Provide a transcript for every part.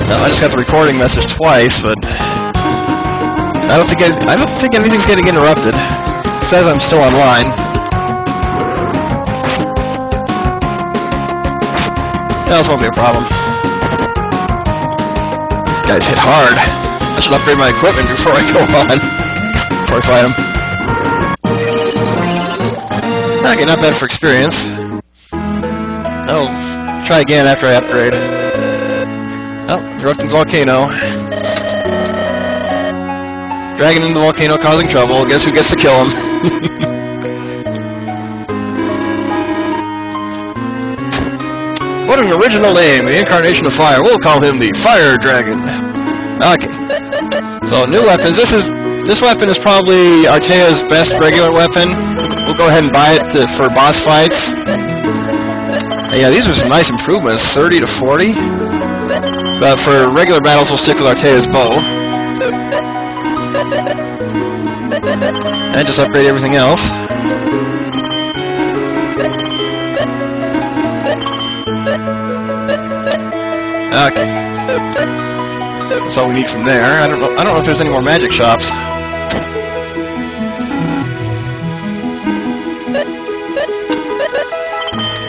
I just got the recording message twice, but I don't think anything's getting interrupted. It says I'm still online. That won't be a problem. These guys hit hard. I should upgrade my equipment before I go on. Before I fight them. Okay, not bad for experience. I'll try again after I upgrade. Oh, erupting volcano. Dragging into the volcano, causing trouble. Guess who gets to kill him? What an original name, the incarnation of fire. We'll call him the Fire Dragon. Okay. So, new weapons. This weapon is probably Artea's best regular weapon. We'll go ahead and buy it for boss fights. Yeah, these are some nice improvements, 30 to 40. But for regular battles, we'll stick with Artea's bow. And just upgrade everything else. Okay. That's all we need from there. I don't know if there's any more magic shops.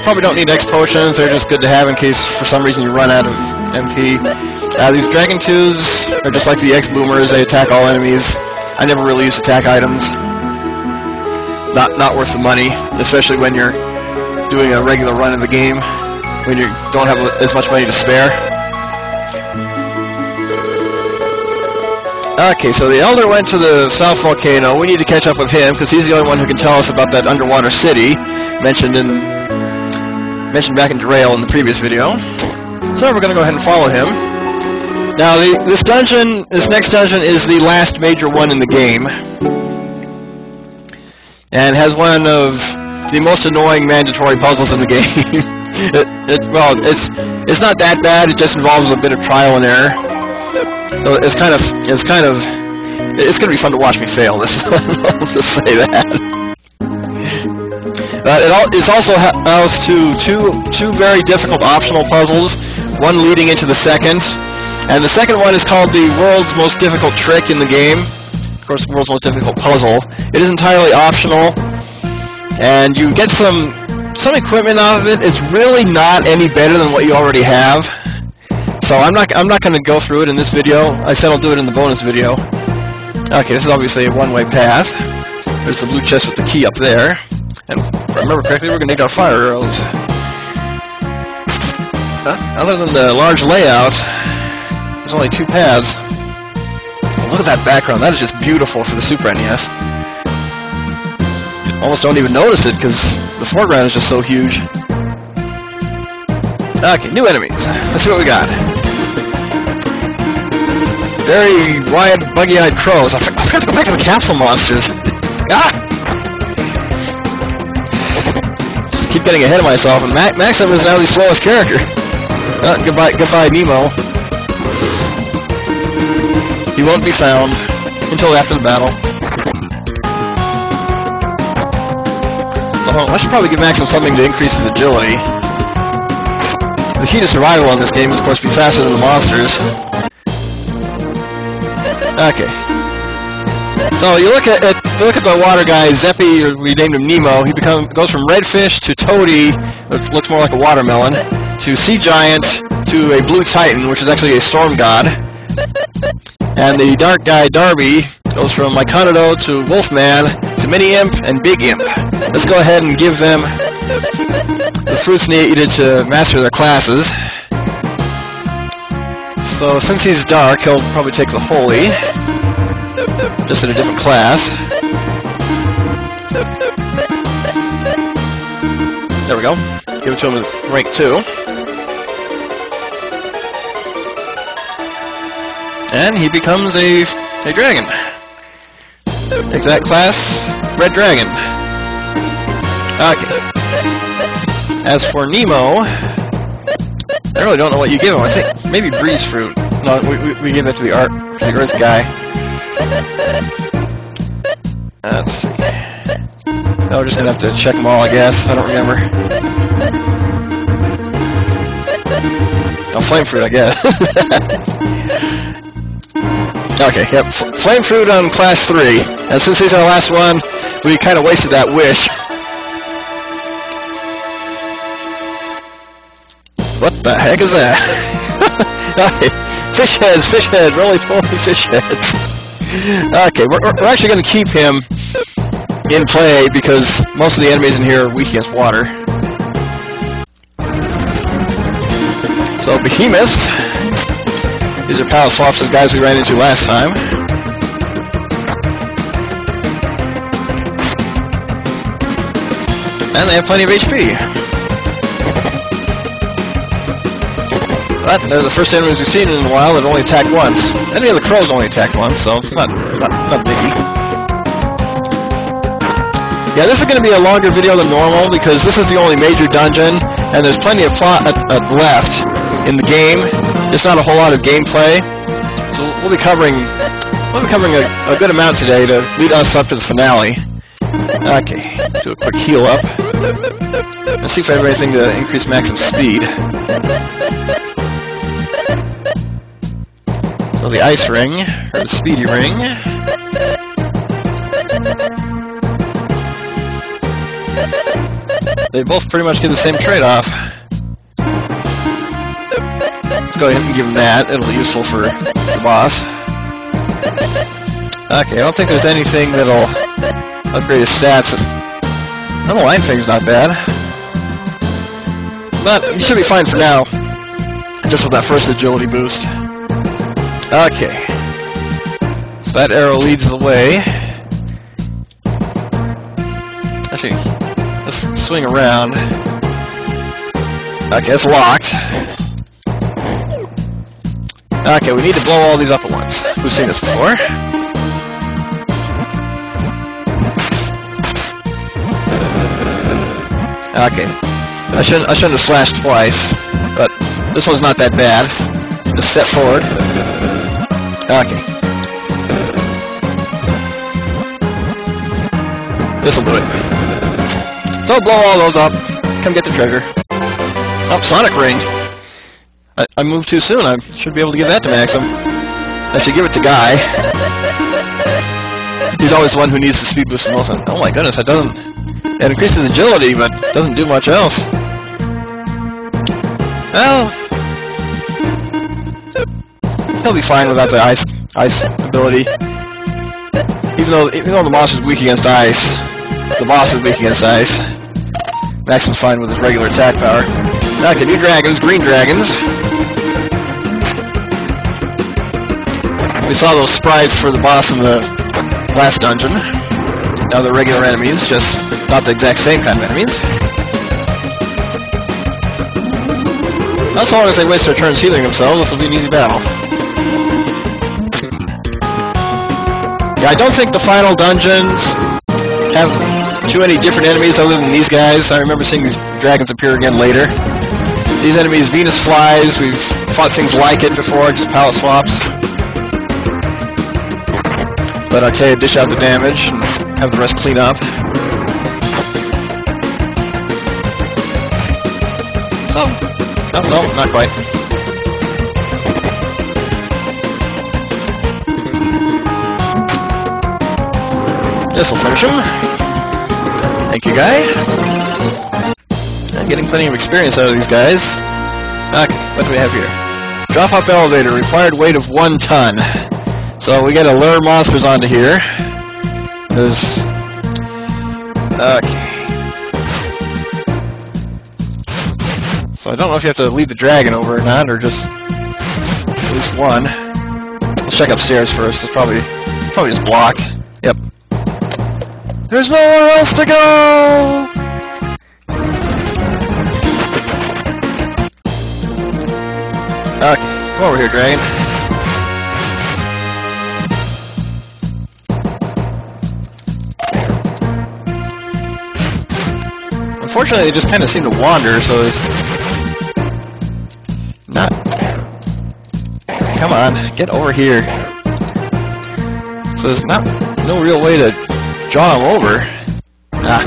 Probably don't need X potions. They're just good to have in case for some reason you run out of MP. These Dragon 2s are just like the X boomers. They attack all enemies. I never really use attack items. Not worth the money, especially when you're doing a regular run of the game, when you don't have as much money to spare. Okay, so the Elder went to the South Volcano. We need to catch up with him because he's the only one who can tell us about that underwater city mentioned back in Derail in the previous video. So we're going to go ahead and follow him. Now, this next dungeon is the last major one in the game, and has one of the most annoying mandatory puzzles in the game. It's not that bad. It just involves a bit of trial and error. So it's going to be fun to watch me fail this. I'll just say that. It's also housed to two very difficult optional puzzles, one leading into the second, and the second one is called the world's most difficult trick in the game. Of course, the world's most difficult puzzle. It is entirely optional, and you get some equipment out of it. It's really not any better than what you already have. So I'm not going to go through it in this video. I said I'll do it in the bonus video. Okay, this is obviously a one-way path. There's the blue chest with the key up there. And if I remember correctly, we're going to need our fire arrows. Other than the large layout, there's only two paths. Oh, look at that background. That is just beautiful for the Super NES. Almost don't even notice it because the foreground is just so huge. Okay, new enemies. Let's see what we got. Very wide, buggy-eyed crows. I forgot to go back to the capsule monsters. Just keep getting ahead of myself, and Maxim is now the slowest character. Goodbye, Nemo. He won't be found until after the battle. So I should probably give Maxim something to increase his agility. The key to survival in this game is, of course, be faster than the monsters. Okay. So you look at the water guy, Zeppy, or we named him Nemo. He goes from redfish to toady, which looks more like a watermelon, to sea giant, to a blue titan, which is actually a storm god. And the dark guy, Darby, goes from Myconado to Wolfman to Mini Imp and Big Imp. Let's go ahead and give them the fruits needed to master their classes. So since he's dark, he'll probably take the Holy, just in a different class. There we go. Give it to him as rank 2. And he becomes a dragon. Exact class, Red Dragon. Okay. As for Nemo, I really don't know what you give him. I think maybe Breeze Fruit. No, we give that to the Earth guy. Let's see. No, we're just gonna have to check them all, I guess. I don't remember. Oh, flame fruit, I guess. Okay, yep. Flame fruit on class 3. And since he's our last one, we kind of wasted that wish. What the heck is that? Okay, fish heads, roly-poly fish heads. Okay, we're actually going to keep him in play because most of the enemies in here are weak against water. So Behemoth, these are power swaps of guys we ran into last time. And they have plenty of HP. But they're the first enemies we've seen in a while that only attack once. Any of the crows only attack once, so it's not biggie. Yeah, this is going to be a longer video than normal because this is the only major dungeon, and there's plenty of plot left in the game. Just not a whole lot of gameplay. So we'll be covering a good amount today to lead us up to the finale. Okay, do a quick heal up. Let's see if I have anything to increase maximum speed. So the ice ring, or the speedy ring. They both pretty much give the same trade-off. Let's go ahead and give him that. It'll be useful for the boss. Okay, I don't think there's anything that'll upgrade his stats. The line thing's not bad. But you should be fine for now. Just with that first agility boost. Okay. So that arrow leads the way. Actually, let's swing around. Okay, it's locked. Okay, we need to blow all these up at once. We've seen this before. Okay. I shouldn't have slashed twice, but this one's not that bad. Just step forward. Okay. This'll do it. So blow all those up. Come get the treasure. Oh, Sonic Ring. I moved too soon. I should be able to give that to Maxim. I should give it to Guy. He's always the one who needs the speed boost the most. Oh my goodness, that doesn't... It increases agility, but doesn't do much else. Well... He'll be fine without the ice ability. Even though the boss is weak against ice, the boss is weak against ice. Maxim's fine with his regular attack power. Okay, new dragons, green dragons. We saw those sprites for the boss in the last dungeon. Now they're regular enemies, just not the exact same kind of enemies. As long as they waste their turns healing themselves, this will be an easy battle. Yeah, I don't think the final dungeons have too many different enemies other than these guys. I remember seeing these dragons appear again later. These enemies, Venus flies, we've fought things like it before, just palette swaps. But okay, dish out the damage and have the rest clean up. So, oh, no, not quite. This'll finish him. Thank you, Guy. I'm getting plenty of experience out of these guys. Okay, what do we have here? Drop-up elevator, required weight of 1 ton. So we gotta lure monsters onto here. There's... Okay. So I don't know if you have to lead the dragon over or not, or just... at least one. Let's check upstairs first. It's probably just blocked. Yep. There's nowhere else to go! Okay, come over here, dragon. Unfortunately, they just kind of seem to wander, so it's not... Come on, get over here. So there's no real way to draw them over. Ah.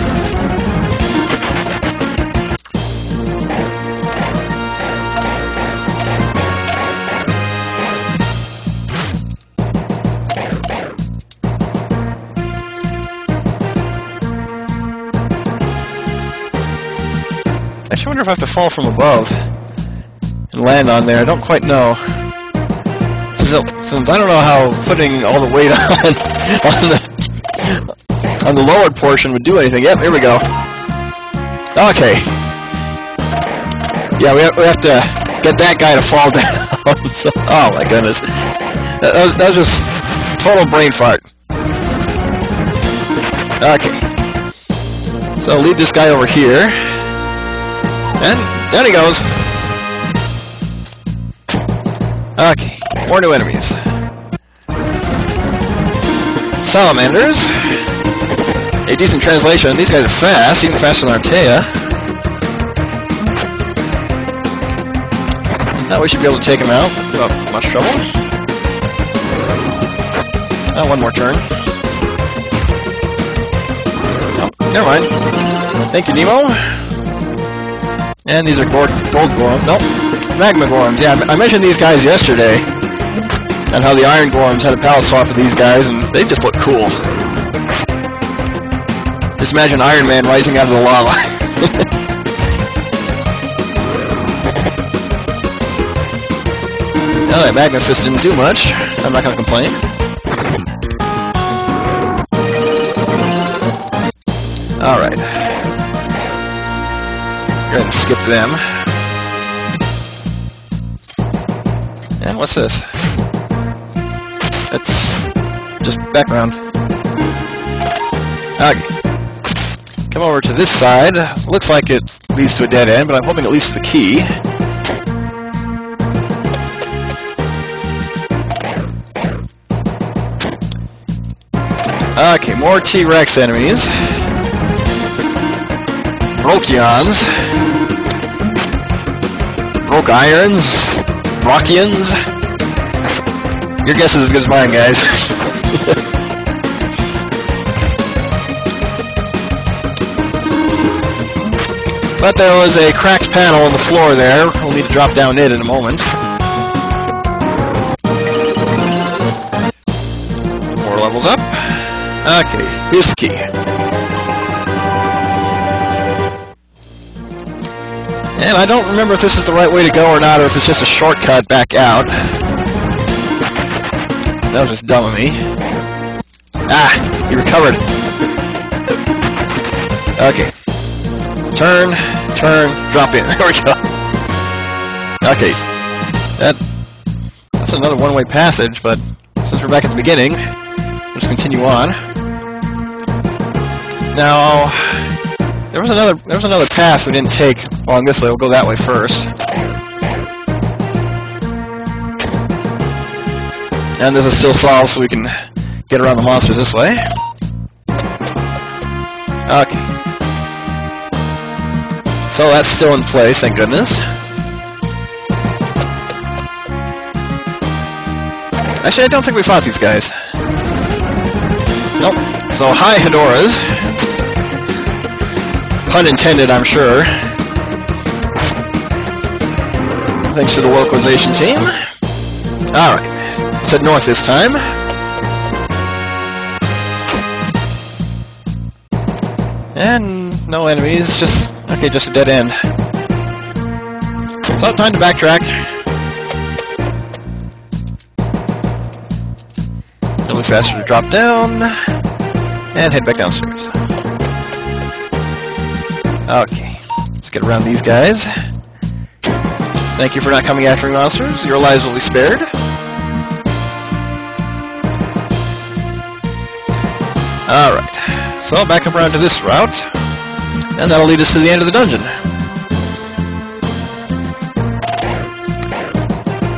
if I have to fall from above and land on there. I don't quite know. Since I don't know how putting all the weight on the lowered portion would do anything. Yep, here we go. Okay. Yeah, we have to get that guy to fall down. So, oh my goodness. That was just total brain fart. Okay. So lead this guy over here. And down he goes. Okay. More new enemies. Salamanders. A decent translation. These guys are fast, even faster than Artea. Now we should be able to take him out without much trouble. One more turn. Oh, never mind. Thank you, Nemo. And these are gold golems. Nope. Magma golems. Yeah, I mentioned these guys yesterday. And how the iron golems had a power swap with these guys, and they just look cool. Just imagine Iron Man rising out of the lava. Well, that Magma Fist didn't do much. I'm not going to complain. Alright. Go ahead and skip them. And what's this? That's just background. Okay. Come over to this side. Looks like it leads to a dead end, but I'm hoping it leads to the key. Okay, more T-Rex enemies. Brokions. Broke Irons. Brockians. Your guess is as good as mine, guys. But there was a cracked panel on the floor there. We'll need to drop down it in a moment. More levels up. Okay, here's the key. And I don't remember if this is the right way to go or not, or if it's just a shortcut back out. That was just dumb of me. Ah, he recovered. Okay. Turn, drop in. There we go. Okay. That's another one-way passage, but since we're back at the beginning, let's continue on. Now, there was another path we didn't take along this way. We'll go that way first. And this is still solved, so we can get around the monsters this way. Okay. So that's still in place, thank goodness. Actually, I don't think we fought these guys. Nope. So, hi, Hedoras. Pun intended, I'm sure. Thanks to the localization team. Alright. Let's head north this time. And no enemies, just a dead end. So time to backtrack. A little faster to drop down and head back downstairs. Okay, let's get around these guys. Thank you for not coming after me, monsters. Your lives will be spared. Alright, so back up around to this route, and that'll lead us to the end of the dungeon.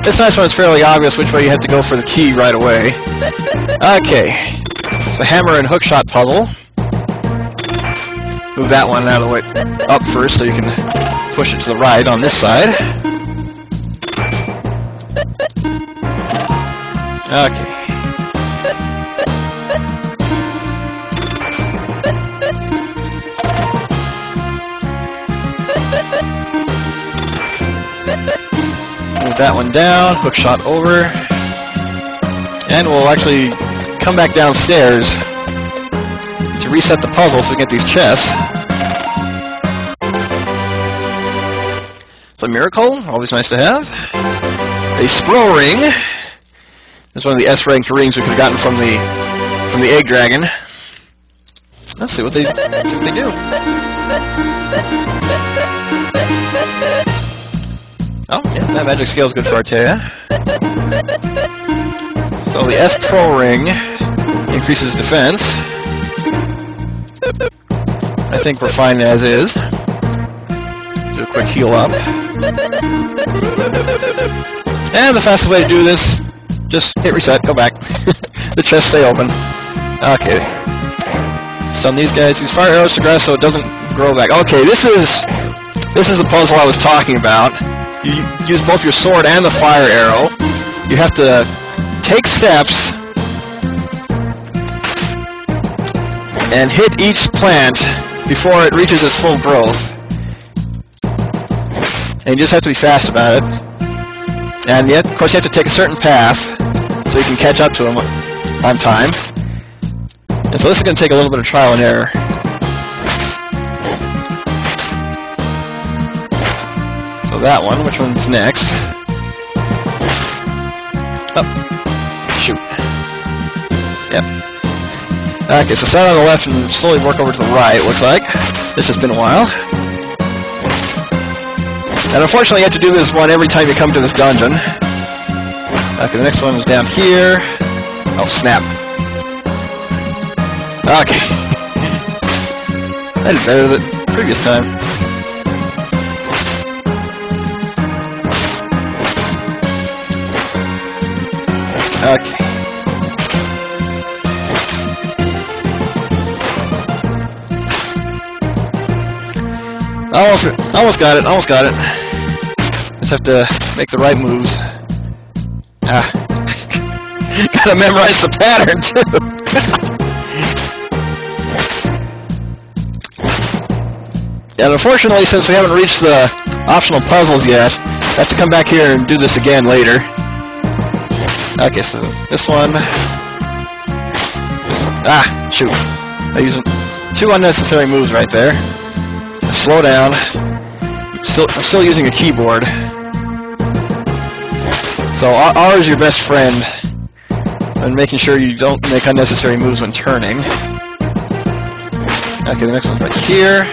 This nice one is fairly obvious which way you have to go for the key right away. Okay, it's the hammer and hookshot puzzle. Move that one out of the way up first so you can push it to the right on this side. Okay. Move that one down, hook shot over, and we'll actually come back downstairs to reset the puzzle so we can get these chests. It's a miracle, always nice to have. A Spro ring. This is one of the S-ranked rings we could have gotten from the egg dragon. Let's see what they do. Oh, yeah, that magic scale is good for Artea. So the S Pro ring increases defense. I think we're fine as is. Do a quick heal up. And the fastest way to do this, just hit reset, go back. The chests stay open. Okay. Stun these guys, use fire arrows to grass so it doesn't grow back. Okay, this is the puzzle I was talking about. You use both your sword and the fire arrow. You have to take steps and hit each plant before it reaches its full growth. And you just have to be fast about it. And yet, of course, you have to take a certain path so you can catch up to them on time. And so this is going to take a little bit of trial and error. So that one, which one's next? Oh, shoot. Yep. Okay, so start on the left and slowly work over to the right, looks like. This has been a while. And unfortunately, you have to do this one every time you come to this dungeon. Okay, the next one is down here. Oh, snap. Okay. I did better than the previous time. Okay. Almost got it. Just have to make the right moves. Ah. Gotta memorize the pattern, too. And unfortunately, since we haven't reached the optional puzzles yet, I have to come back here and do this again later. Okay, so this one. Ah, shoot. I'm using 2 unnecessary moves right there. Slow down. I'm still using a keyboard. So R is your best friend, and making sure you don't make unnecessary moves when turning. Okay, the next one's right here.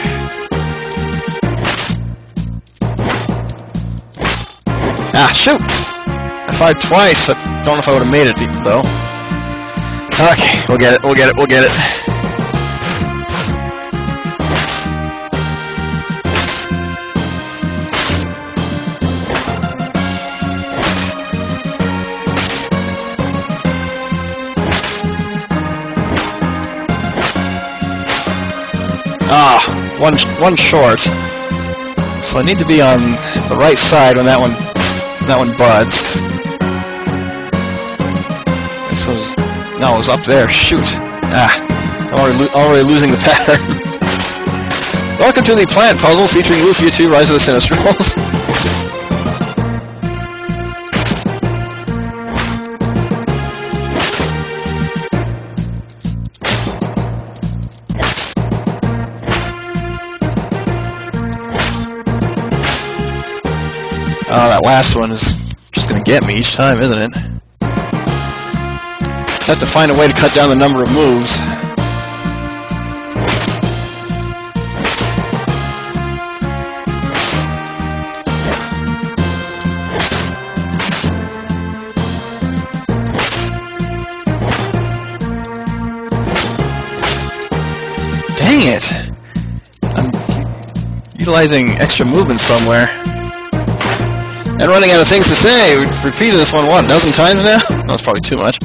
Ah, shoot! I fired twice. I don't know if I would have made it, though. Okay, we'll get it. Ah, one short. So I need to be on the right side when that one buds. This was no, it was up there. Shoot! Ah, I'm already losing the pattern. Welcome to the plant puzzle featuring Lufia 2: Rise of the Sinistrals. Oh, that last one is just going to get me each time, isn't it? Just have to find a way to cut down the number of moves. Dang it! I'm utilizing extra movement somewhere. And running out of things to say. We've repeated this one, what, a dozen times now? That's probably too much.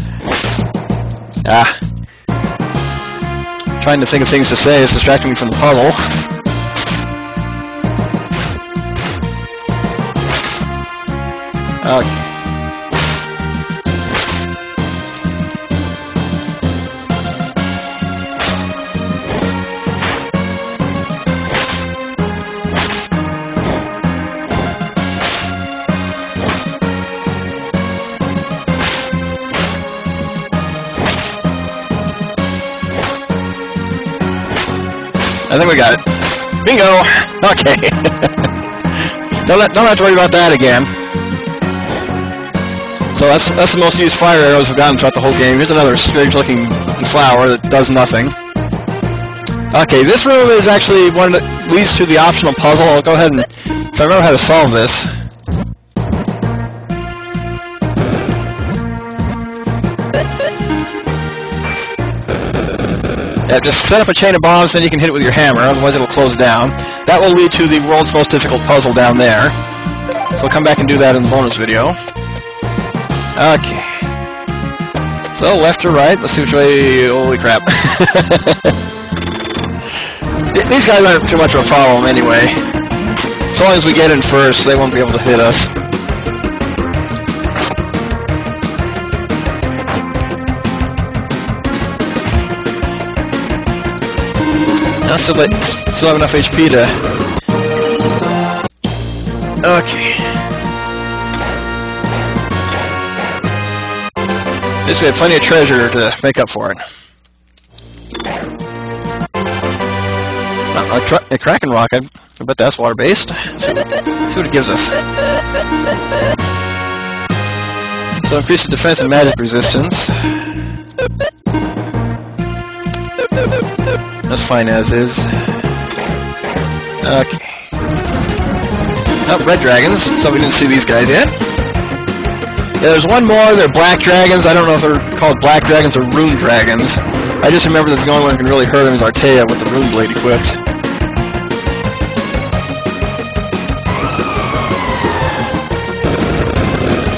Ah. Trying to think of things to say is distracting me from the puzzle. Okay. I think we got it. Bingo! Okay. Don't have to worry about that again. So that's the most used fire arrows we've gotten throughout the whole game. Here's another strange-looking flower that does nothing. Okay, this room is actually one that leads to the optional puzzle. I'll go ahead and, if I remember how to solve this. Yeah, just set up a chain of bombs, then you can hit it with your hammer, otherwise it'll close down. That will lead to the world's most difficult puzzle down there. So I'll come back and do that in the bonus video. Okay. So, left or right? Let's see which way... Holy crap. These guys aren't too much of a problem anyway. As long as we get in first, they won't be able to hit us. I still have enough HP to... Okay. This way, plenty of treasure to make up for it. A Kraken rock, I bet that's water-based. See what it gives us. So increases defense and magic resistance. That's fine as is. Okay. Oh, red dragons. So we didn't see these guys yet. Yeah, there's one more. They're black dragons. I don't know if they're called black dragons or rune dragons. I just remember that the only one who can really hurt them is Artea with the rune blade equipped.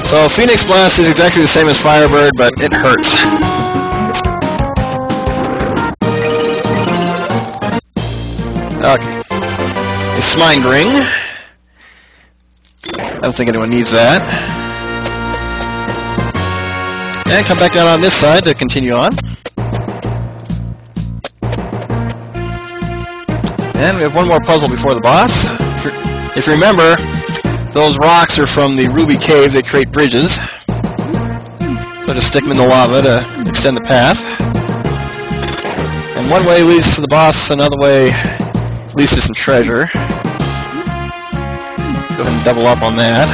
So Phoenix Blast is exactly the same as Firebird, but it hurts. Okay. A Smine Ring. I don't think anyone needs that. And come back down on this side to continue on. And we have one more puzzle before the boss. If you remember, those rocks are from the Ruby Cave. They create bridges. So just stick them in the lava to extend the path. And one way leads to the boss, another way leads to some treasure. Go ahead and double up on that.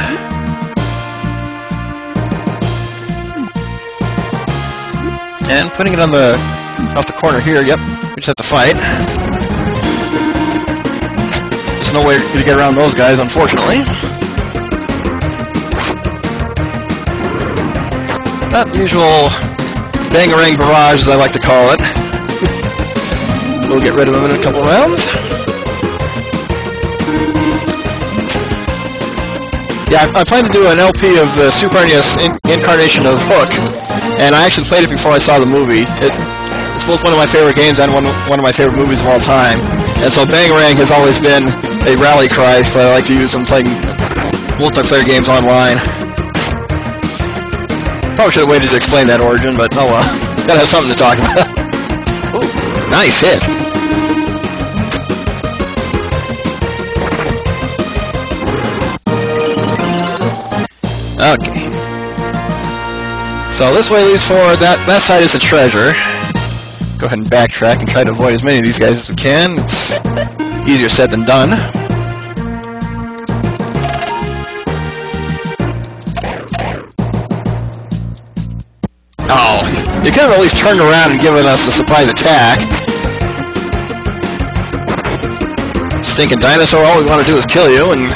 And putting it on off the corner here, yep, we just have to fight. There's no way to get around those guys, unfortunately. Not the usual bangarang barrage, as I like to call it. We'll get rid of them in a couple rounds. Yeah, I plan to do an LP of the Super NES incarnation of Hook, and I actually played it before I saw the movie. It's both one of my favorite games and one of my favorite movies of all time. And so Bangarang has always been a rally cry that I like to use when playing multiplayer games online. Probably should have waited to explain that origin, but oh well. Gotta have something to talk about. Ooh, nice hit. Okay. So this way leads forward. That side is the treasure. Go ahead and backtrack and try to avoid as many of these guys as we can. It's easier said than done. Oh, you could have at least turned around and given us a surprise attack. Stinking dinosaur, all we want to do is kill you and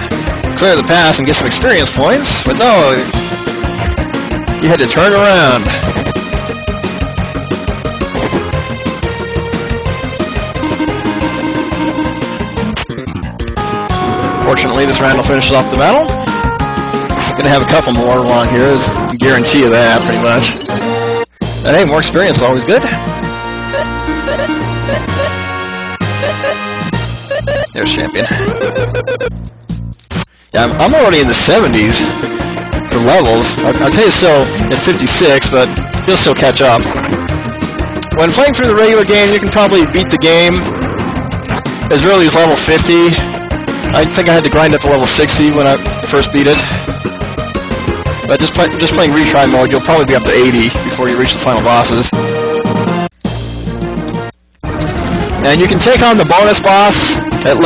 clear the path and get some experience points, but no, you had to turn around. Fortunately, this round will finish off the battle. Gonna have a couple more along here, is a guarantee of that, pretty much. But hey, more experience is always good. There's champion. Yeah, I'm already in the 70s for levels. Artea's still at 56, but he'll still catch up. When playing through the regular game, you can probably beat the game as early as level 50. I think I had to grind up to level 60 when I first beat it. But just playing retry mode, you'll probably be up to 80 before you reach the final bosses. And you can take on the bonus boss at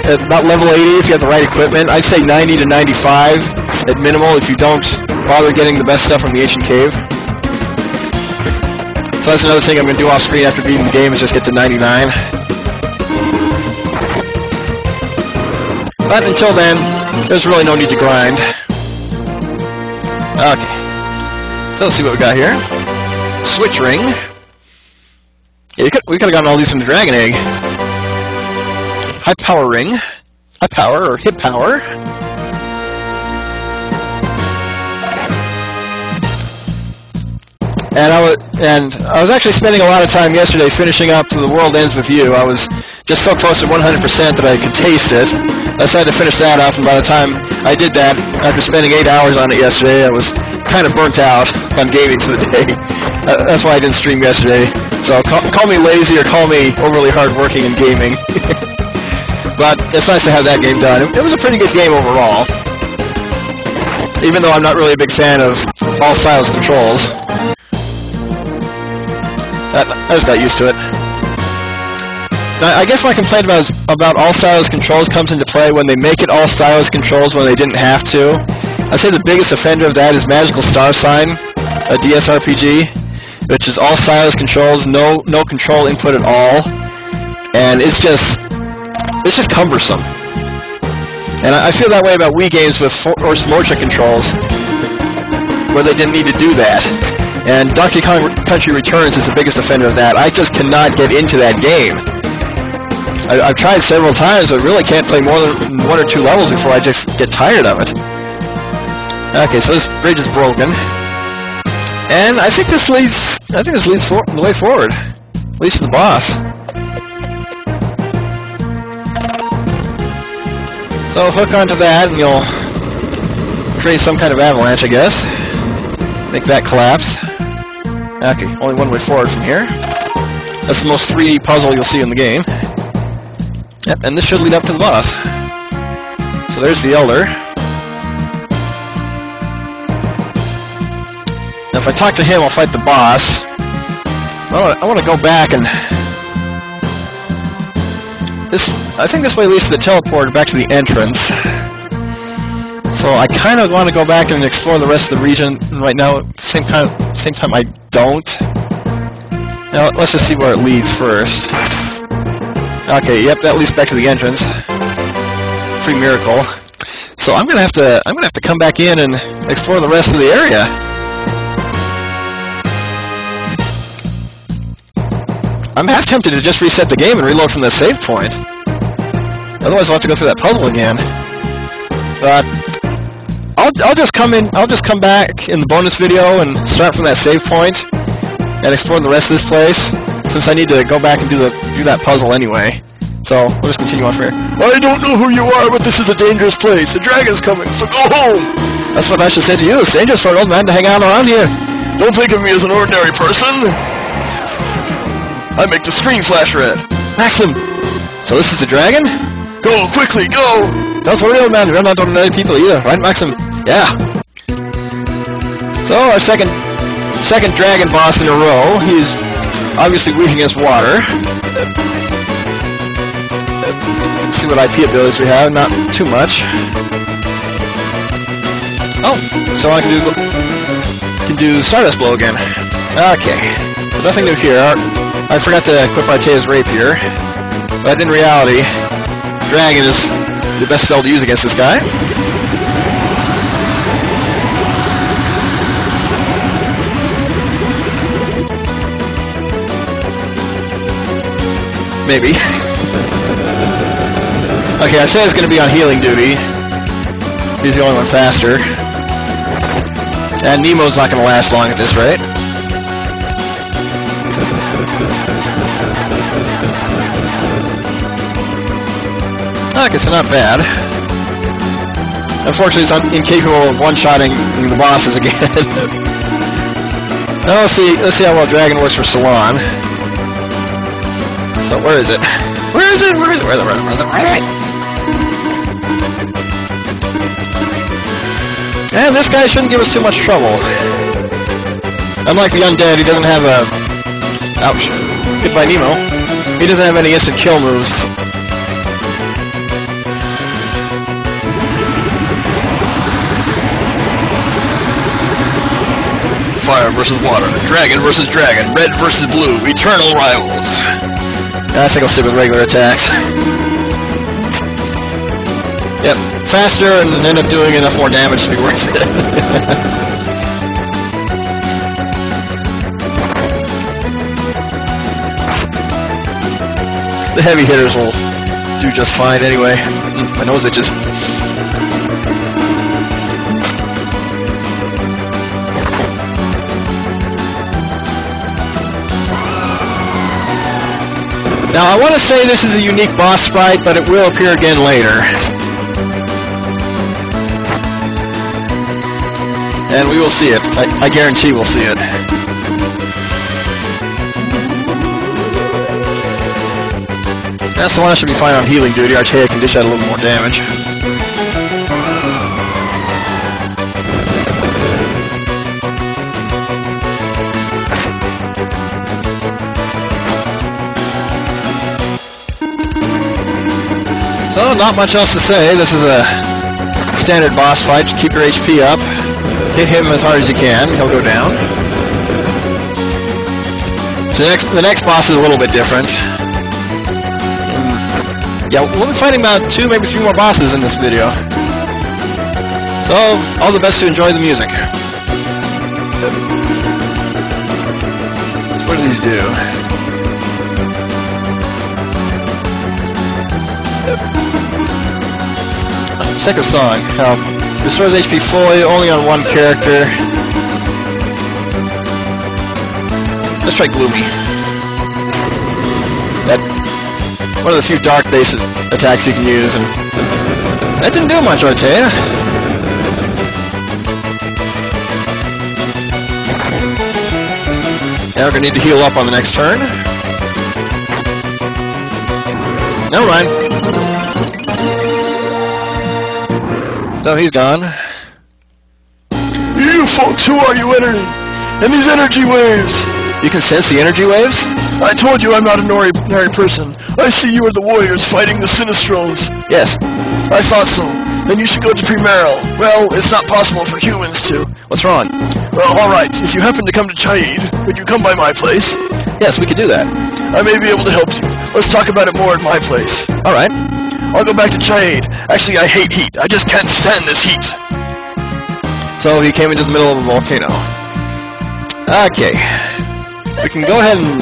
about level 80 if you have the right equipment. I'd say 90 to 95 at minimal if you don't bother getting the best stuff from the ancient cave. So that's another thing I'm going to do off screen after beating the game is just get to 99. But until then, there's really no need to grind. Okay. So let's see what we got here. Switch ring. Yeah, we could have gotten all these from the dragon egg. High power ring. High power or hit power. And I was actually spending a lot of time yesterday finishing up To the World Ends With You. I was just so close to 100% that I could taste it. I decided to finish that off, and by the time I did that, after spending 8 hours on it yesterday, I was kind of burnt out on gaming for the day. That's why I didn't stream yesterday. So call me lazy or call me overly hardworking in gaming. But it's nice to have that game done. It was a pretty good game overall, even though I'm not really a big fan of all stylus controls. I just got used to it. Now, I guess my complaint about all stylus controls comes into play when they make it all stylus controls when they didn't have to. I'd say the biggest offender of that is Magical Star Sign, a DS RPG, which is all stylus controls, no control input at all, and it's just cumbersome. And I feel that way about Wii games with Force Motion controls, where they didn't need to do that. And Donkey Kong Country Returns is the biggest offender of that. I just cannot get into that game. I've tried several times, but really can't play more than 1 or 2 levels before I just get tired of it. Okay, so this bridge is broken, and I think this leads the way forward, at least to the boss. So hook onto that, and you'll create some kind of avalanche, I guess. Make that collapse. Okay, only one way forward from here. That's the most 3D puzzle you'll see in the game. Yep, and this should lead up to the boss. So there's the Elder. Now if I talk to him, I'll fight the boss. I want to go back and... I think this way leads to the teleporter back to the entrance. So I kind of want to go back and explore the rest of the region right now. Same time I don't. Now let's just see where it leads first. Okay, yep, that leads back to the entrance. Free miracle. So I'm gonna have to come back in and explore the rest of the area. I'm half tempted to just reset the game and reload from the save point. Otherwise I'll have to go through that puzzle again. But I'll just come back in the bonus video and start from that save point and explore the rest of this place, since I need to go back and do that puzzle anyway. So we'll just continue on from here. I don't know who you are, but this is a dangerous place. The dragon's coming, so go home. That's what I should say to you. It's dangerous for an old man to hang out around here. Don't think of me as an ordinary person. I make the screen flash red. Maxim. So this is the dragon? Go quickly, go. Don't worry, old man. We're not ordinary people either, right, Maxim? Yeah. So our second dragon boss in a row. He's obviously weak against water. Let's see what IP abilities we have. Not too much. Oh, so I can do Stardust Blow again. Okay. So nothing new here. I forgot to equip Artea's Rapier, but in reality, Dragon is the best spell to use against this guy. Maybe. Okay, Artea's going to be on healing duty. He's the only one faster. And Nemo's not going to last long at this rate. Okay, so not bad. Unfortunately, it's incapable of one-shotting the bosses again. Now let's see how well Dragon works for Salon. So where is it? Where is it? Where is it? Where is it? And this guy shouldn't give us too much trouble. Unlike the Undead, he doesn't have a... Ouch. Goodbye, Nemo. He doesn't have any instant kill moves. fire versus water, dragon versus dragon, red versus blue, eternal rivals. I think I'll stick with regular attacks. Yep, faster and end up doing enough more damage to be worth it. The heavy hitters will do just fine anyway. My nose itches. Now I want to say this is a unique boss fight, but it will appear again later. And we will see it. I guarantee we'll see it. That's the one I should be fine on healing duty. Artea can dish out a little more damage. So, not much else to say. This is a standard boss fight. Just keep your HP up. Hit him as hard as you can. He'll go down. So the next boss is a little bit different. Yeah, we'll be fighting about 2, maybe 3 more bosses in this video. So, all the best to enjoy the music. So what do these do? Second song. Restores HP fully, only on one character. Let's try Gloomy. One of the few dark base attacks you can use, and that didn't do much, Artea. Now we're going to need to heal up on the next turn. Never mind. So he's gone. You folks, who are you entering? And these energy waves? You can sense the energy waves? I told you I'm not an ordinary person. I see you are the warriors fighting the Sinistrals. Yes. I thought so. Then you should go to Primero. Well, it's not possible for humans to. What's wrong? Well, alright. If you happen to come to Chaid, would you come by my place? Yes, we could do that. I may be able to help you. Let's talk about it more at my place. Alright. I'll go back to Chaid. Actually, I hate heat. I just can't stand this heat. So he came into the middle of a volcano. Okay. We can go ahead and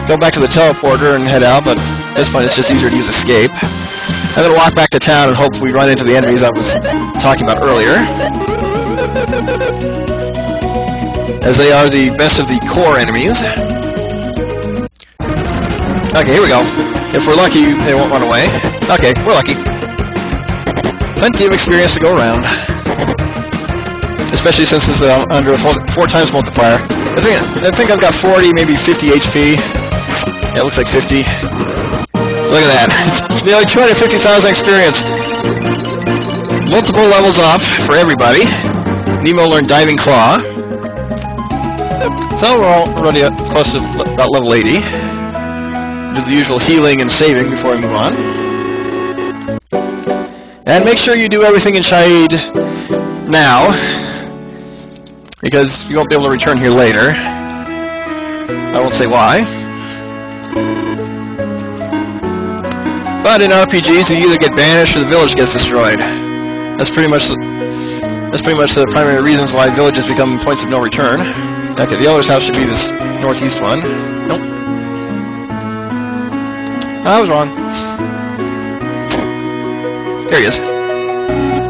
go back to the teleporter and head out, but at this point it's just easier to use escape. I'm going to walk back to town and hope we run into the enemies I was talking about earlier, as they are the best of the core enemies. Okay, here we go. If we're lucky, they won't run away. Okay, we're lucky. Plenty of experience to go around, especially since it's under a 4 times multiplier. I think I've got 40, maybe 50 HP. Yeah, it looks like 50. Look at that. Nearly 250,000 experience. Multiple levels up for everybody. Nemo learned Diving Claw. So we're already close to about level 80. Do the usual healing and saving before we move on. And make sure you do everything in Chaid now, because you won't be able to return here later. I won't say why. But in RPGs, you either get banished or the village gets destroyed. That's pretty much the primary reasons why villages become points of no return. Okay, the Elder's house should be this northeast one. Nope. I was wrong. There he is.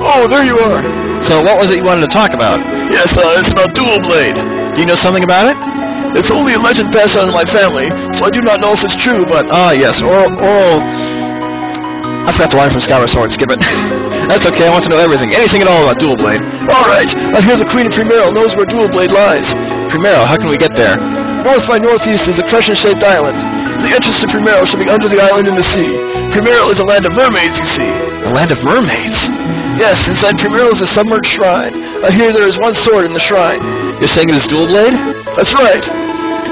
Oh, there you are. So what was it you wanted to talk about? Yes, it's about Dual Blade. Do you know something about it? It's only a legend passed on in my family, so I do not know if it's true, but... Ah, yes, oral... I forgot the line from Skyward Sword, skip it. That's okay, I want to know everything, anything at all about Dual Blade. Alright, I hear the Queen of Primero knows where Dual Blade lies. Primero, how can we get there? North by northeast is a crescent-shaped island. The entrance to Primero should be under the island in the sea. Primero is a land of mermaids, you see. A land of mermaids? Yes, inside Primero is a submerged shrine. I hear there is one sword in the shrine. You're saying it is Dual Blade? That's right.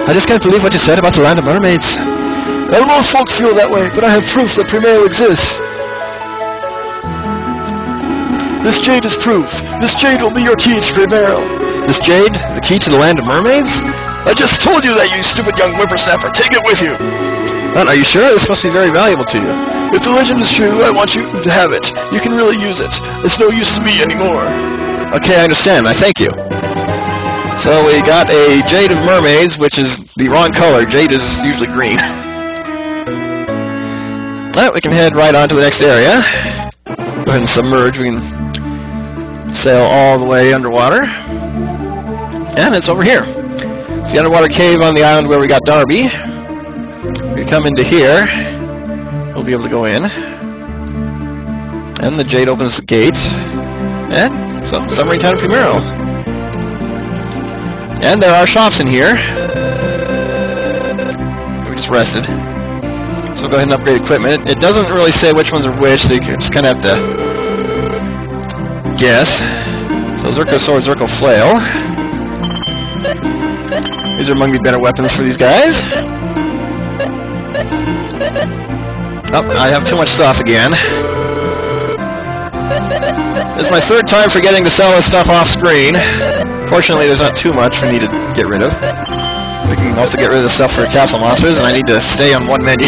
I just can't believe what you said about the land of mermaids. Well, most folks feel that way, but I have proof that Primero exists. This jade is proof. This jade will be your key to Primero. This jade, the key to the land of mermaids? I just told you that, you stupid young whippersnapper. Take it with you. Are you sure? This must be very valuable to you. If the legend is true, I want you to have it. You can really use it. It's no use to me anymore. Okay, I understand. I thank you. So we got a Jade of Mermaids, which is the wrong color. Jade is usually green. Alright, we can head right on to the next area. Go ahead and submerge. We can sail all the way underwater. And it's over here. It's the underwater cave on the island where we got Darby. We come into here. We'll be able to go in. And the Jade opens the gate. And so, submarine town of Primero. And there are shops in here. We just rested. So we'll go ahead and upgrade equipment. It doesn't really say which ones are which, so you can just kind of have to guess. So Zirco Sword, Zirco Flail. These are among the better weapons for these guys. Oh, I have too much stuff again. This is my third time forgetting to sell this stuff off screen. Fortunately, there's not too much for me to get rid of. We can also get rid of the stuff for Castle Monsters, and I need to stay on one menu.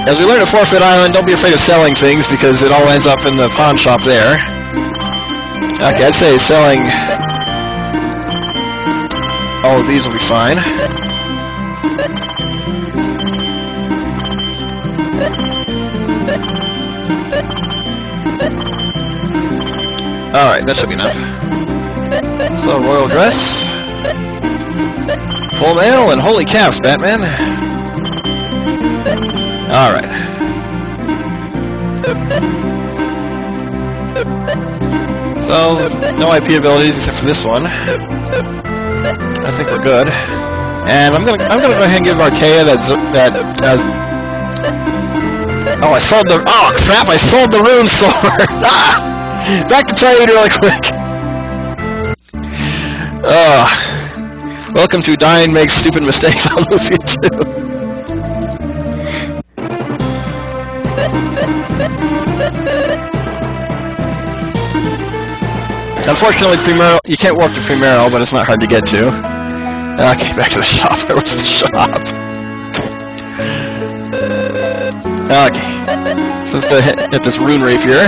As we learn at Forfeit Island, don't be afraid of selling things, because it all ends up in the pawn shop there. Okay, I'd say selling all of these will be fine. Alright, that should be enough. So, royal dress, full mail, and holy caps, Batman. Alright. So, no IP abilities except for this one. I think we're good. And I'm gonna go ahead and give Artea oh, I sold the, oh crap, I sold the rune sword! Ah! Back to trade really quick. Welcome to Dying Makes Stupid Mistakes on Lufia 2. Unfortunately, Primero, you can't walk to Primero, but it's not hard to get to. Okay, back to the shop. Where was the shop? Okay. So let's go ahead and hit this rune rapier.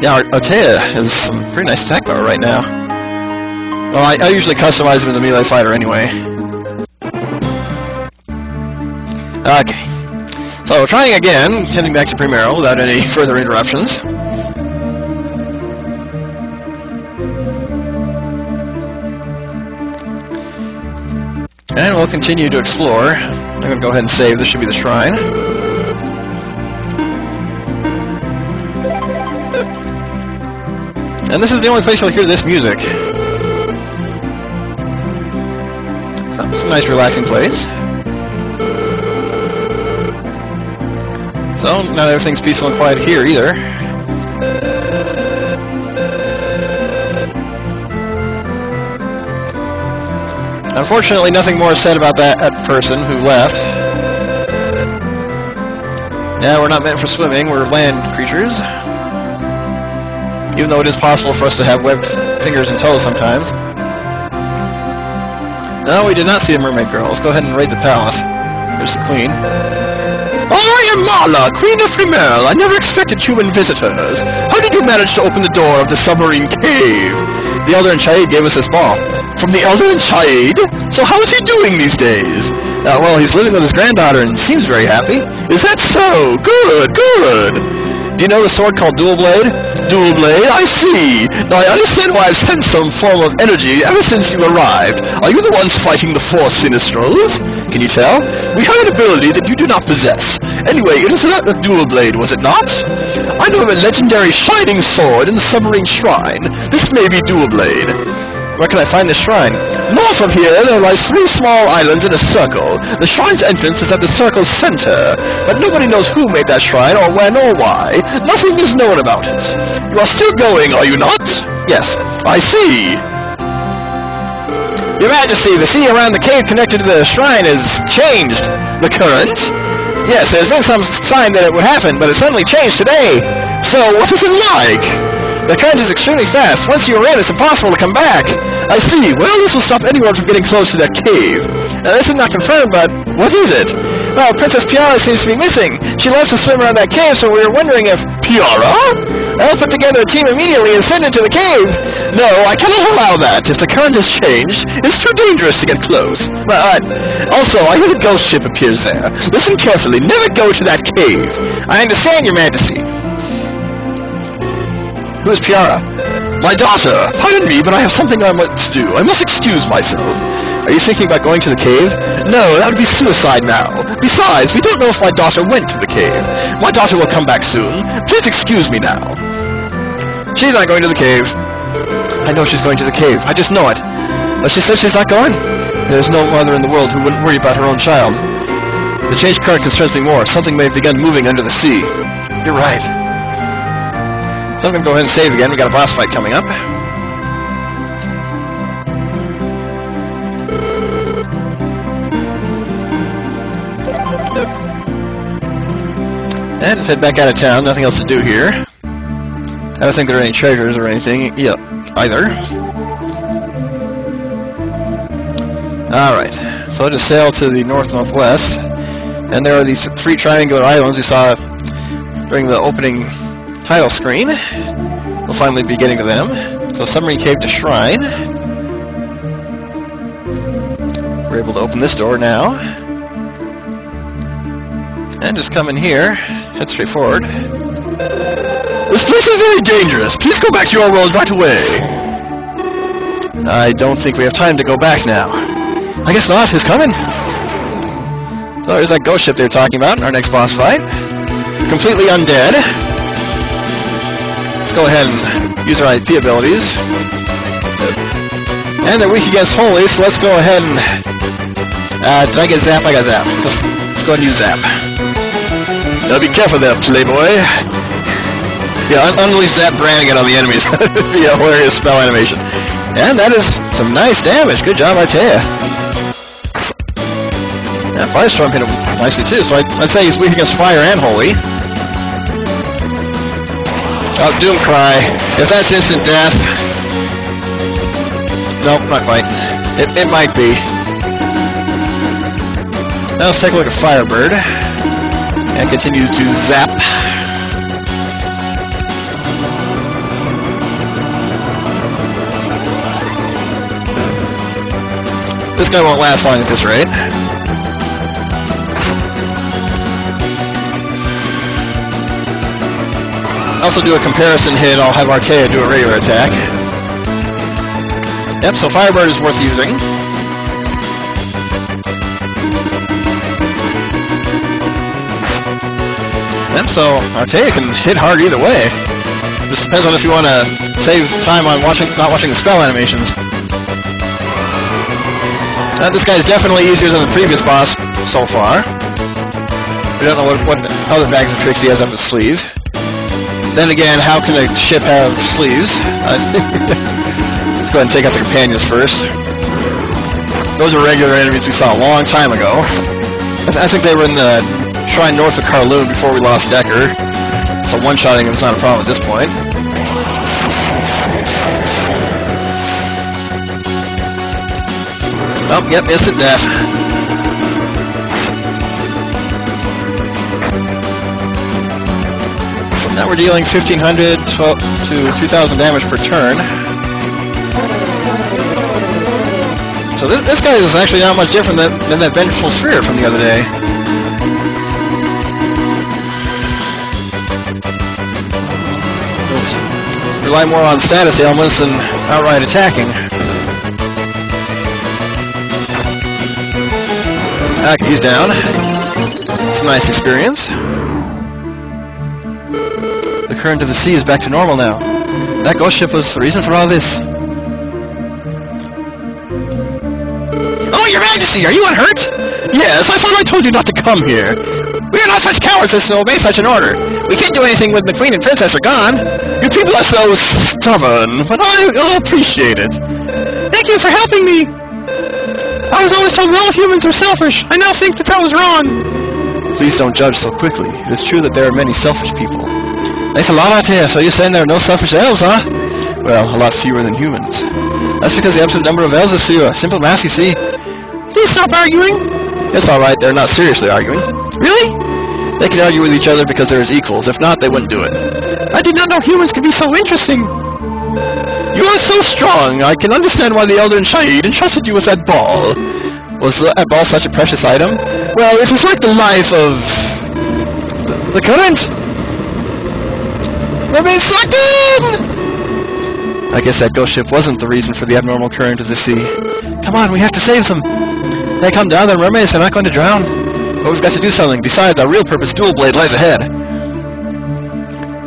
Yeah, Artea has some pretty nice attack power right now. Well, I usually customize him as a melee fighter anyway. Okay. So, trying again, heading back to Primero without any further interruptions. And we'll continue to explore. I'm going to go ahead and save. This should be the shrine. And this is the only place you'll hear this music. So, it's a nice relaxing place. So, not everything's peaceful and quiet here either. Unfortunately, nothing more is said about that person who left. Yeah, we're not meant for swimming, we're land creatures. Even though it is possible for us to have webbed fingers and toes sometimes. No, we did not see a mermaid girl. Let's go ahead and raid the palace. There's the queen. Oh, I am Mala, Queen of Primero. I never expected human visitors. How did you manage to open the door of the submarine cave? The Elder in Chaid gave us this ball. From the Elder in Chaid? So how is he doing these days? Well, he's living with his granddaughter and seems very happy. Is that so? Good, good. Do you know the sword called Dual Blade? Dual Blade? I see! Now I understand why I've sensed some form of energy ever since you arrived. Are you the ones fighting the four Sinistrals? Can you tell? We have an ability that you do not possess. Anyway, it is not the Dual Blade, was it not? I know of a legendary shining sword in the submarine shrine. This may be Dual Blade. Where can I find this shrine? North of here, there lies 3 small islands in a circle. The shrine's entrance is at the circle's center, but nobody knows who made that shrine, or when, or why. Nothing is known about it. You are still going, are you not? Yes, I see. Your Majesty, the sea around the cave connected to the shrine has changed. The current? Yes, there's been some sign that it would happen, but it suddenly changed today. So, what is it like? The current is extremely fast. Once you're in, it's impossible to come back. I see. Well, this will stop anyone from getting close to that cave. Now, this is not confirmed, but what is it? Well, Princess Piara seems to be missing. She loves to swim around that cave, so we were wondering if... Piara? I'll put together a team immediately and send it to the cave. No, I cannot allow that. If the current has changed, it's too dangerous to get close. But, also, I hear the ghost ship appears there. Listen carefully. Never go to that cave. I understand, Your Majesty. Who is Piara? My daughter. Pardon me, but I have something I must do. I must excuse myself. Are you thinking about going to the cave? No, that would be suicide now. Besides, we don't know if my daughter went to the cave. My daughter will come back soon. Please excuse me now. She's not going to the cave. I know she's going to the cave. I just know it. But she said she's not going. There's no mother in the world who wouldn't worry about her own child. The changed current concerns me more. Something may have begun moving under the sea. You're right. So I'm going to go ahead and save again. We got a boss fight coming up. And just head back out of town. Nothing else to do here. I don't think there are any treasures or anything either. Alright. So I'll just sail to the north-northwest. And there are these 3 triangular islands you saw during the opening title screen. We'll finally be getting to them. So submarine cave to shrine. We're able to open this door now. And just come in here. Head straight forward. This place is very dangerous. Please go back to your world right away. I don't think we have time to go back now. I guess not. He's coming. So there's that ghost ship they were talking about in our next boss fight. Completely undead. Let's go ahead and use our IP abilities. And they're weak against holy, so let's go ahead and... did I get zap? I got zap. Let's go ahead and use zap. Now be careful there, playboy. Yeah, unleash that brand again on the enemies. Yeah, hilarious spell animation. And that is some nice damage. Good job, I tell ya. Yeah, Firestorm hit him nicely too, so I'd say he's weak against fire and holy. Oh, Doomcry. If that's instant death... Nope, not quite. It might be. Now let's take a look at Firebird. And continue to zap. This guy won't last long at this rate. Also do a comparison hit, I'll have Artea do a regular attack. Yep, so Firebird is worth using. Yep, so Artea can hit hard either way. Just depends on if you want to save time on not watching the spell animations. This guy's definitely easier than the previous boss so far. We don't know what other bags of tricks he has up his sleeve. Then again, how can a ship have sleeves? Let's go ahead and take out the companions first. Those are regular enemies we saw a long time ago. I think they were in the shrine north of Kowloon before we lost Decker. So one-shotting them is not a problem at this point. Oh, yep, instant death. Now we're dealing 1,500 to 2,000 damage per turn. So this guy is actually not much different than that Vengeful Sphere from the other day. Rely more on status ailments than outright attacking. Okay, he's down. It's a nice experience. The current of the sea is back to normal now. That ghost ship was the reason for all this. Oh, Your Majesty, are you unhurt? Yes, I thought I told you not to come here. We are not such cowards as to obey such an order. We can't do anything when the Queen and Princess are gone. You people are so stubborn, but I'll appreciate it. Thank you for helping me. I was always told that all humans are selfish. I now think that was wrong. Please don't judge so quickly. It is true that there are many selfish people. Thanks a lot out here. So you're saying there are no selfish elves, huh? Well, a lot fewer than humans. That's because the absolute number of elves is fewer. Simple math, you see. Please stop arguing. It's alright, they're not seriously arguing. Really? They can argue with each other because they're as equals. If not, they wouldn't do it. I did not know humans could be so interesting. You are so strong. I can understand why the Elder in Shahid entrusted you with that ball. Was that ball such a precious item? Well, it is like the life of... the current. Mermaids sucked in! I guess that ghost ship wasn't the reason for the abnormal current of the sea. Come on, we have to save them. They come down, they're mermaids, they're not going to drown. But we've got to do something. Besides, our real purpose, Dual Blade, lies ahead.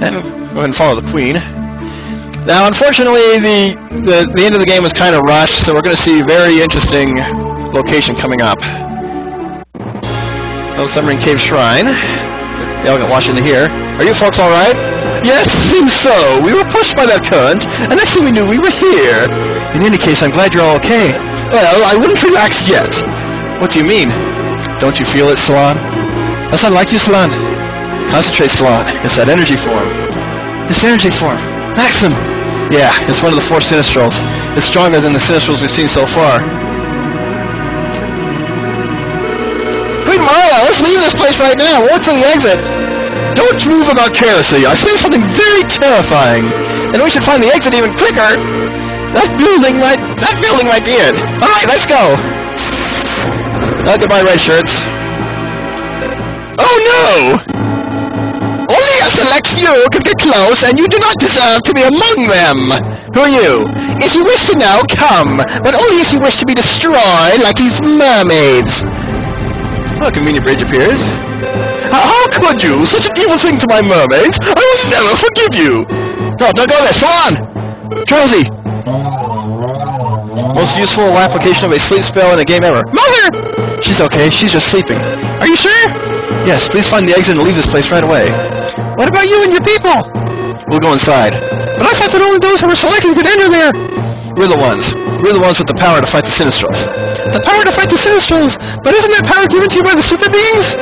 And go ahead and follow the Queen. Now, unfortunately, the end of the game was kind of rushed, so we're going to see a very interesting location coming up. Oh, Submarine Cave Shrine. They all got washed into here. Are you folks alright? Yes, it seems so. We were pushed by that current, and next thing we knew, we were here. In any case, I'm glad you're all okay. Well, I wouldn't relax yet. What do you mean? Don't you feel it, Salon? That's not like you, Salon. Concentrate, Salon. It's that energy form. This energy form. Maxim! Yeah, it's one of the 4 Sinistrals. It's stronger than the Sinistrals we've seen so far. Queen Marla, let's leave this place right now. We'll look for the exit. Don't move about carelessly. I see something very terrifying. And we should find the exit even quicker. That building might be it. Alright, let's go. Goodbye, red shirts. Oh no! Only a select few can get close, and you do not deserve to be among them. Who are you? If you wish to know, come. But only if you wish to be destroyed like these mermaids. Oh, a convenient bridge appears. How could you? Such an evil thing to my mermaids! I will never forgive you! No, don't go there! Swan! Charlesy! Most useful application of a sleep spell in a game ever. Mother! She's okay, she's just sleeping. Are you sure? Yes, please find the exit and leave this place right away. What about you and your people? We'll go inside. But I thought that only those who were selected could enter there! We're the ones. We're the ones with the power to fight the Sinistrals. The power to fight the Sinistrals? But isn't that power given to you by the super beings?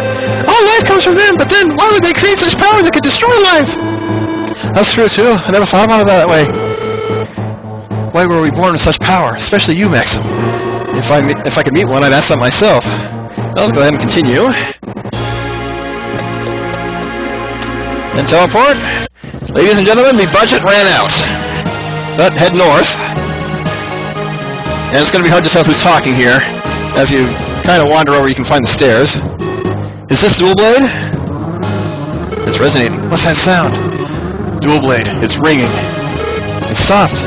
All life comes from them, but then why would they create such power that could destroy life? That's true too. I never thought about it that way. Why were we born with such power? Especially you, Maxim. If I could meet one, I'd ask that myself. Let's go ahead and continue. And teleport. Ladies and gentlemen, the budget ran out. But head north. And it's going to be hard to tell who's talking here. As you kind of wander over, you can find the stairs. Is this Dual Blade? It's resonating. What's that sound? Dual Blade. It's ringing. It stopped.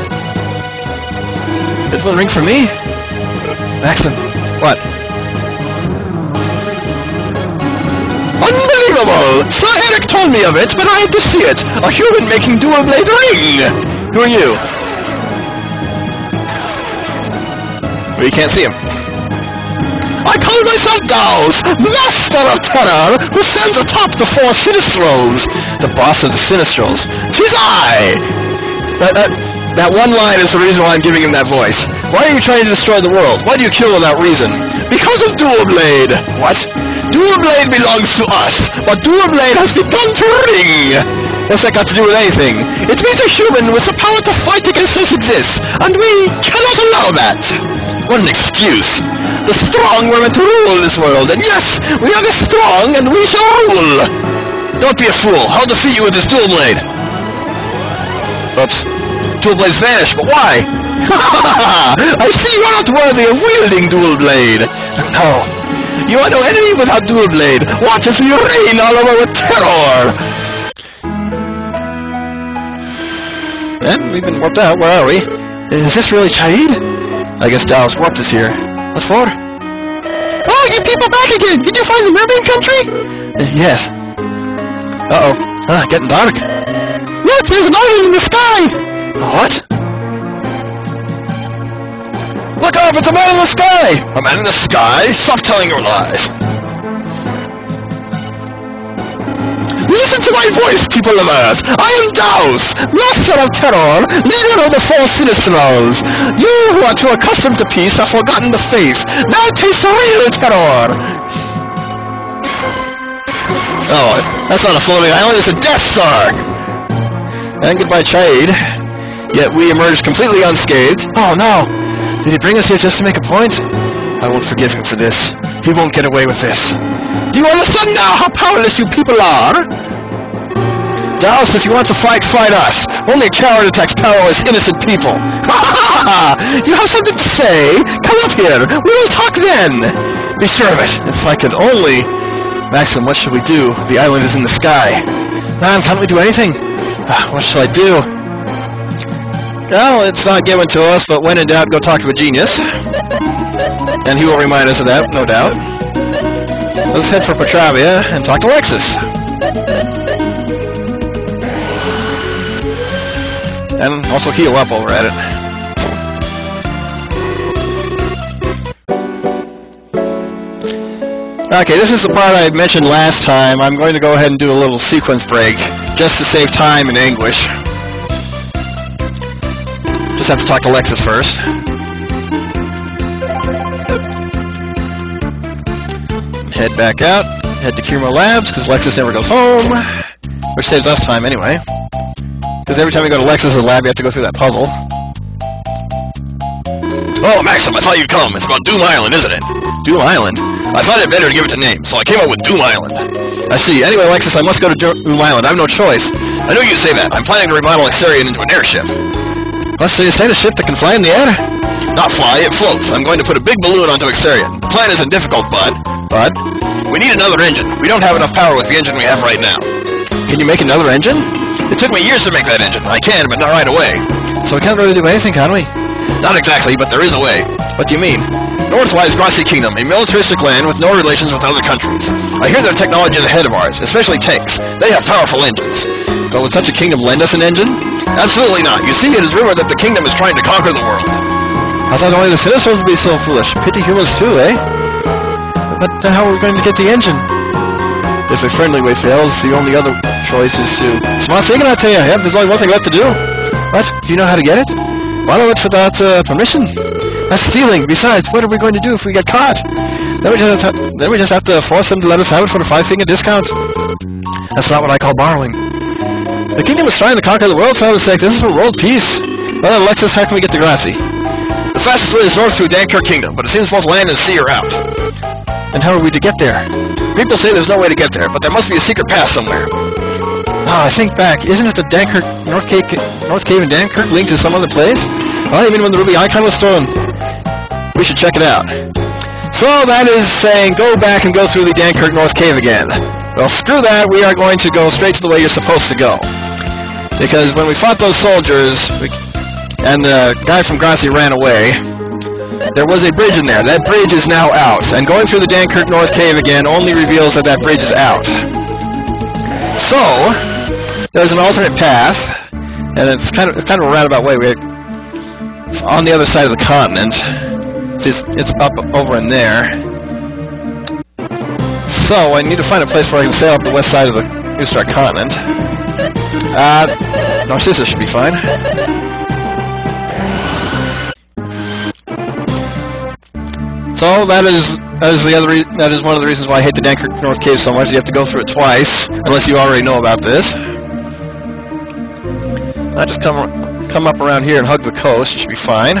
It will ring for me? Maxim. What? Unbelievable! Sir Eric told me of it, but I had to see it. A human making Dual Blade ring! Who are you? Well, you can't see him. I call myself Daos, Master of Terror, who stands atop the 4 Sinistrals. The boss of the Sinistrals. 'Tis I! That one line is the reason why I'm giving him that voice. Why are you trying to destroy the world? Why do you kill without reason? Because of Dual Blade! What? Dual Blade belongs to us, but Dual Blade has begun to ring! What's that got to do with anything? It means a human with the power to fight against us exists, and we cannot allow that! What an excuse! The strong were meant to rule this world, and yes, we are the strong, and we shall rule! Don't be a fool. I'll defeat you with this Dual Blade! Oops. Dual Blades vanished, but why? I see you are not worthy of wielding Dual Blade! No. You are no enemy without Dual Blade! Watch as we reign all over with terror! And we've been warped out. Where are we? Is this really Shahid? I guess Dallas warped us here. Let's forward. Oh, you people back again! Did you find the Mermaid country? Yes. Uh-oh. Getting dark. Look, there's an island in the sky! What? Look up, it's a man in the sky! A man in the sky? Stop telling your lies. Listen to my voice, people of Earth! I am Daos, Master of Terror, leader of the 4 Sinistrals! You who are too accustomed to peace have forgotten the faith. Now taste real terror! Oh, that's not a floating island, it's a Death Star! And goodbye, Chaid. Yet we emerged completely unscathed. Oh no! Did he bring us here just to make a point? I won't forgive him for this. He won't get away with this. Do you understand now how powerless you people are? Dallas, if you want to fight, fight us. Only a coward attacks powerless, innocent people. You have something to say? Come up here. We will talk then. Be sure of it. If I could only... Maxim, what should we do? The island is in the sky. Man, can't we do anything? What shall I do? Well, it's not given to us, but when in doubt, go talk to a genius. And he will remind us of that, no doubt. So let's head for Petravia and talk to Lexus. And also heal up while we're at it. Okay, this is the part I mentioned last time. I'm going to go ahead and do a little sequence break, just to save time and anguish. Just have to talk to Lexus first. Head back out, head to Kirmo Labs, because Lexus never goes home, which saves us time anyway. Because every time you go to Lexus' lab, you have to go through that puzzle. Oh, Maxim, I thought you'd come. It's about Doom Island, isn't it? Doom Island? I thought it better to give it a name, so I came up with Doom Island. I see. Anyway, Lexus, I must go to Doom Island. I have no choice. I knew you'd say that. I'm planning to remodel Exarian into an airship. What, so you say a ship that can fly in the air? Not fly, it floats. I'm going to put a big balloon onto Exarian. The plan isn't difficult, bud. Bud? We need another engine. We don't have enough power with the engine we have right now. Can you make another engine? It took me years to make that engine. I can, but not right away. So we can't really do anything, can we? Not exactly, but there is a way. What do you mean? North lies Grassy Kingdom, a militaristic land with no relations with other countries. I hear their technology is ahead of ours, especially tanks. They have powerful engines. But would such a kingdom lend us an engine? Absolutely not. You see, it is rumored that the kingdom is trying to conquer the world. I thought only the citizens would be so foolish. Pity humans too, eh? But how are we going to get the engine? If a friendly way fails, the only other choice is to... Smart thinking, I tell you. Yep, there's only one thing left to do. What? Do you know how to get it? Borrow it without permission? That's stealing. Besides, what are we going to do if we get caught? Then we just have to force them to let us have it for a 5-finger discount. That's not what I call borrowing. The kingdom is trying to conquer the world, for heaven's sake. This is for world peace. Well, Alexis, how can we get to Grassy? The fastest way is north through Dunkirk Kingdom, but it seems both land and sea are out. And how are we to get there? People say there's no way to get there, but there must be a secret path somewhere. Ah, I think back. Isn't it the Dunkirk, North Cave in Dunkirk linked to some other place? Oh, you mean when the ruby icon was stolen? We should check it out. So that is saying go back and go through the Dunkirk North Cave again. Well, screw that. We are going to go straight to the way you're supposed to go. Because when we fought those soldiers, and the guy from Grassy ran away, there was a bridge in there. That bridge is now out. And going through the Dunkirk North Cave again only reveals that that bridge is out. So, there's an alternate path, and it's kind of a roundabout way. It's on the other side of the continent. It's up over in there. So I need to find a place where I can sail up the west side of the Ustar continent. Narcissa should be fine. So that is one of the reasons why I hate the Dunkirk North Cave so much. You have to go through it twice, unless you already know about this. I just come up around here and hug the coast. It should be fine.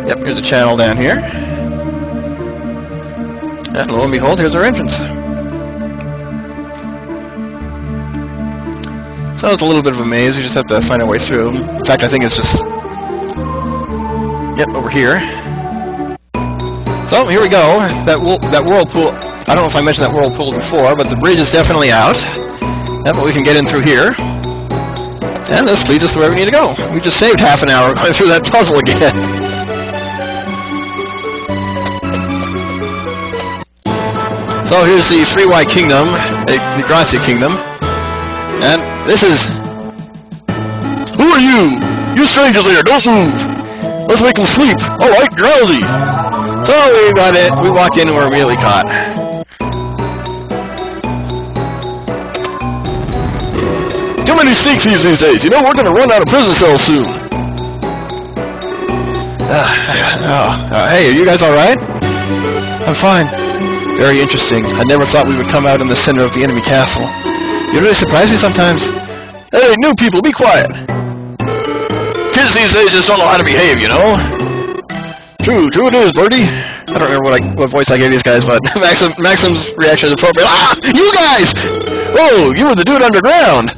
Yep, here's a channel down here. And lo and behold, here's our entrance. So it's a little bit of a maze. We just have to find our way through. In fact, I think it's just... Yep, over here. So, here we go. That whirlpool... I don't know if I mentioned that whirlpool before, but the bridge is definitely out. Yep, but we can get in through here. And this leads us to where we need to go. We just saved half an hour going through that puzzle again. So here's the 3Y Kingdom, the Grassy Kingdom. And this is... Who are you? You strangers there, don't move! Let's make them sleep! Alright, drowsy! So we got it, we walk in and we're immediately caught. Too many sneak thieves these days, you know we're gonna run out of prison cells soon. Hey, are you guys alright? I'm fine. Very interesting. I never thought we would come out in the center of the enemy castle. You really surprise me sometimes. Hey, new people, be quiet. Kids these days just don't know how to behave, you know? True it is, Birdie. I don't remember what voice I gave these guys, but Maxim's reaction is appropriate. Ah! You guys! Oh, you were the dude underground!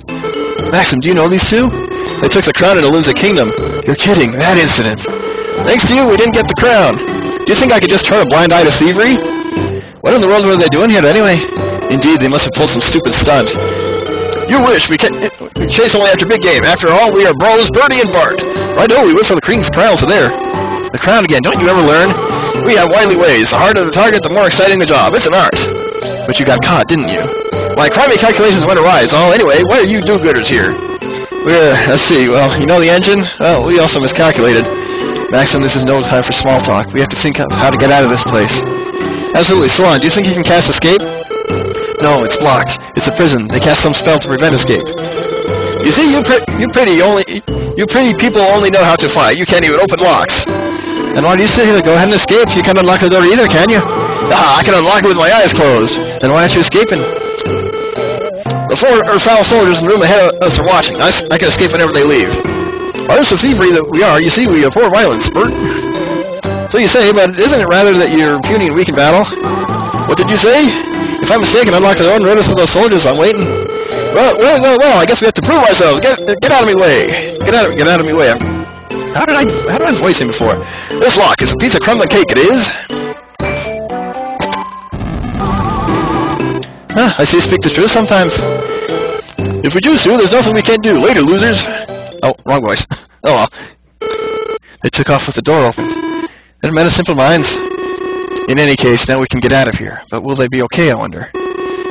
Maxim, do you know these two? They took the crown in Grassy Kingdom. You're kidding, that incident. Thanks to you, we didn't get the crown. Do you think I could just turn a blind eye to thievery? What in the world were they doing here anyway? Indeed, they must have pulled some stupid stunt. You wish, we chase only after big game. After all, we are bros, Birdie and Bart. Righto, we wait for the Queen's crown, so there. The crown again, don't you ever learn? We have wily ways. The harder the target, the more exciting the job. It's an art. But you got caught, didn't you? My crummy calculations went awry. So anyway, why are you do-gooders here? Let's see, well, you know the engine? Well, we also miscalculated. Maxim, this is no time for small talk. We have to think of how to get out of this place. Absolutely. Salon, do you think you can cast escape? No, it's blocked. It's a prison. They cast some spell to prevent escape. You see, you pretty people only know how to fight. You can't even open locks. And why do you sit here? Go ahead and escape. You can't unlock the door either, can you? Ah, I can unlock it with my eyes closed. Then why aren't you escaping? The four foul soldiers in the room ahead of us are watching. I can escape whenever they leave. Artists of thievery that we are, you see, we abhor violence, Bert. So you say, but isn't it rather that you're puny and weak in battle? What did you say? If I'm mistaken, unlock the door and notice for those soldiers. I'm waiting. Well, I guess we have to prove ourselves. Get out of my way. Get out of my way. How did I voice him before? This lock is a piece of crumb and cake, it is. I see you speak the truth sometimes. If we do, Sue, there's nothing we can't do. Later, losers. Oh, wrong voice. Oh well. They took off with the door open. They're men of simple minds. In any case, now we can get out of here. But will they be okay, I wonder?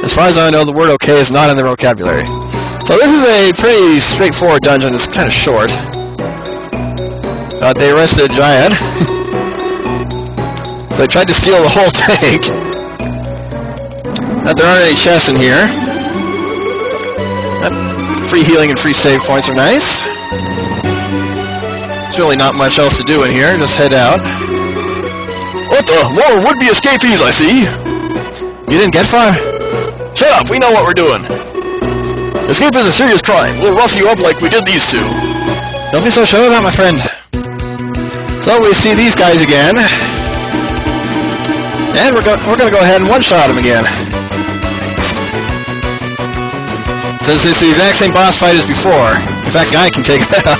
As far as I know, the word okay is not in their vocabulary. So this is a pretty straightforward dungeon. It's kind of short. They arrested a giant. So they tried to steal the whole tank. There aren't any chests in here. Free healing and free save points are nice. There's really not much else to do in here. Just head out. What the? More would-be escapees, I see. You didn't get far? Shut up, we know what we're doing. Escape is a serious crime. We'll rough you up like we did these two. Don't be so sure of that, my friend. So we see these guys again. And we're going to go ahead and one-shot them again. Since it's the exact same boss fight as before. In fact, I can take it out.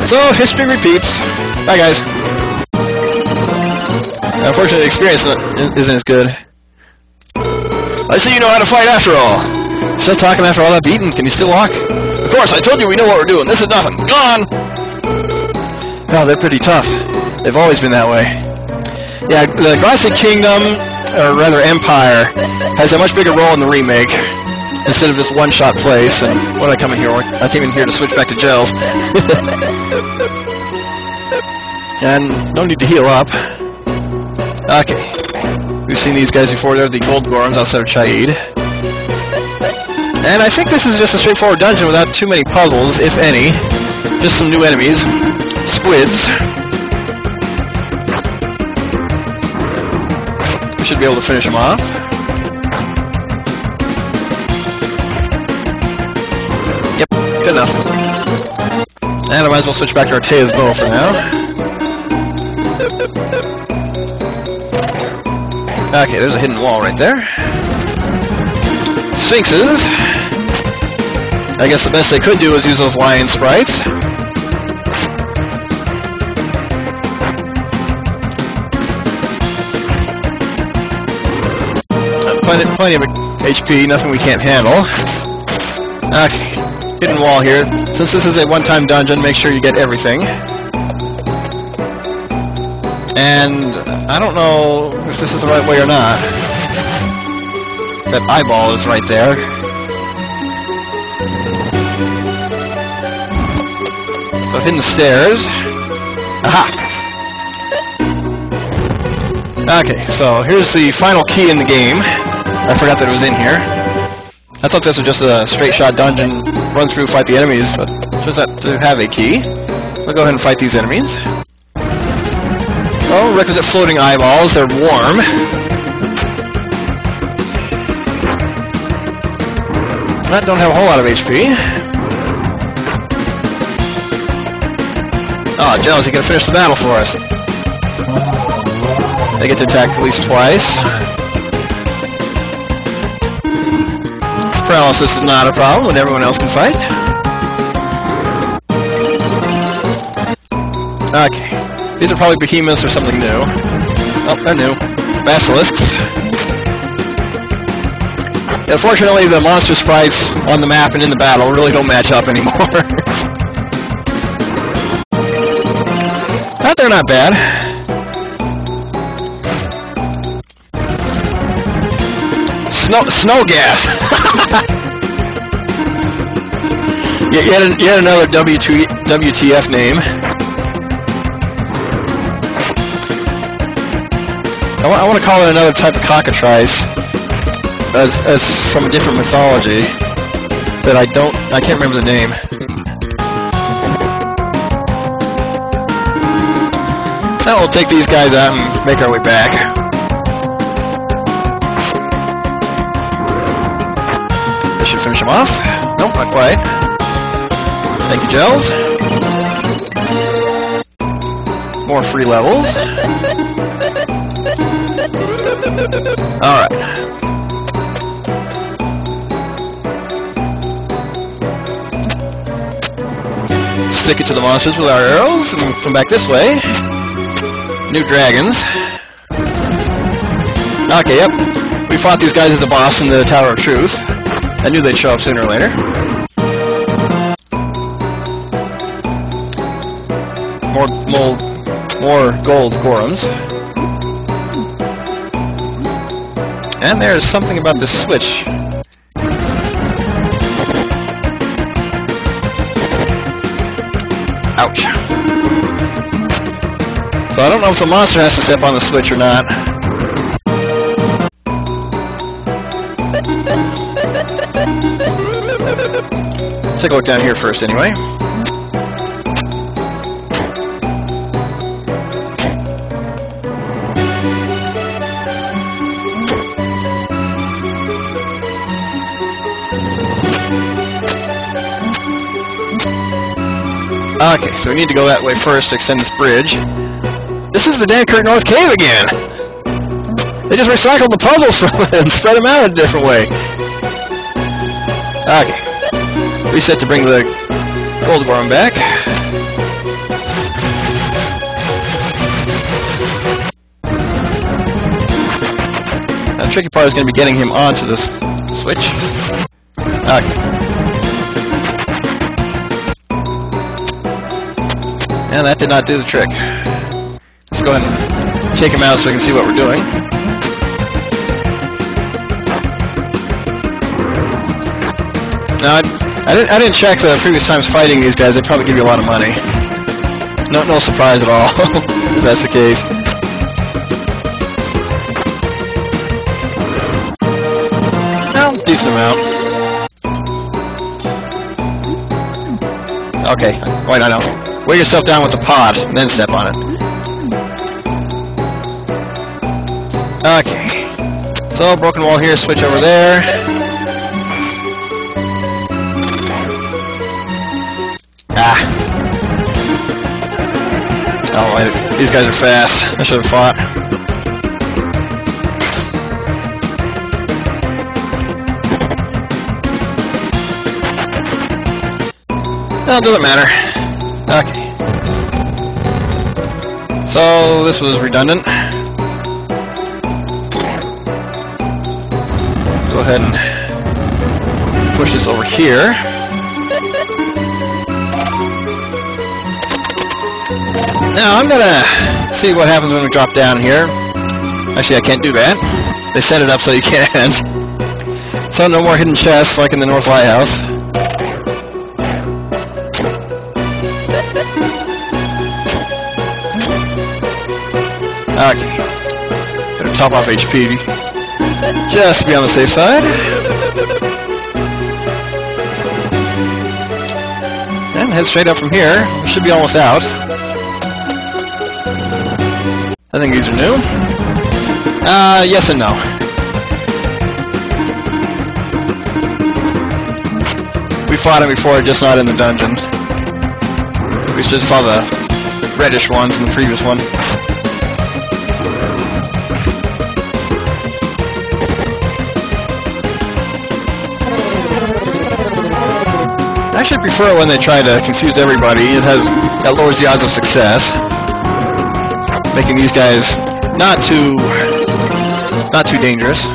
So, history repeats. Bye, guys. Unfortunately, the experience isn't as good. I see you know how to fight after all. Still talking after all that beating? Can you still walk? Of course, I told you we know what we're doing. This is nothing. Gone! Oh, they're pretty tough. They've always been that way. Yeah, the Grassy Kingdom, or rather Empire, has a much bigger role in the remake. Instead of just one-shot place, and what did I come in here? I came in here to switch back to gels. And no need to heal up. Okay. We've seen these guys before. They're the gold gorms outside of Chaid. And I think this is just a straightforward dungeon without too many puzzles, if any. Just some new enemies. Squids. We should be able to finish them off. Yep, good enough. And I might as well switch back to Artea's bow for now. Okay, there's a hidden wall right there. Sphinxes. I guess the best they could do is use those lion sprites. Plenty of HP, nothing we can't handle. Okay, hidden wall here. Since this is a one-time dungeon, make sure you get everything. And I don't know if this is the right way or not. That eyeball is right there. So hidden stairs. Aha! Okay, so here's the final key in the game. I forgot that it was in here. I thought this was just a straight shot dungeon, run through, fight the enemies, but it turns out to have a key. We'll go ahead and fight these enemies. Oh, requisite floating eyeballs. They're warm. But don't have a whole lot of HP. Oh, Gels, you gotta finish the battle for us. They get to attack at least twice. Paralysis is not a problem when everyone else can fight. Okay. These are probably behemoths or something new. Oh, they're new. Basilisks. Unfortunately, the monster sprites on the map and in the battle really don't match up anymore. But they're not bad. Snow gas. yet another WTF name. I want to call it another type of cockatrice, as from a different mythology, but I can't remember the name. Now we'll take these guys out and make our way back. This should finish them off. Nope, not quite. Thank you, Gels. More free levels. Alright. Stick it to the monsters with our arrows and come back this way. New dragons. Okay, yep. We fought these guys as the boss in the Tower of Truth. I knew they'd show up sooner or later. More gold Gorons. And there's something about this switch. Ouch. So I don't know if the monster has to step on the switch or not. Take a look down here first anyway. Okay, so we need to go that way first to extend this bridge. This is the Dankirk North Cave again! They just recycled the puzzles from it and spread them out a different way. Okay. Reset to bring the gold Goron back. Now, the tricky part is going to be getting him onto this switch. Okay. And that did not do the trick. Let's go ahead and take him out so we can see what we're doing. Now, I didn't check the previous times fighting these guys. They probably give you a lot of money. No surprise at all, if that's the case. Well, decent amount. Okay, wait, I know. Weigh yourself down with the pod, and then step on it. Okay. So, broken wall here, switch over there. Ah. Oh, wait, these guys are fast. I should have fought. No, it doesn't matter. Okay. So, this was redundant. Let's go ahead and push this over here. Now, I'm gonna see what happens when we drop down here. Actually, I can't do that. They set it up so you can't. So, no more hidden chests like in the North Lighthouse. Okay. Gotta top off HP just to be on the safe side. And head straight up from here. We should be almost out. I think these are new. Yes and no. We fought him before, just not in the dungeon. We just saw the reddish ones in the previous one. I actually prefer when they try to confuse everybody. That lowers the odds of success, making these guys not too dangerous.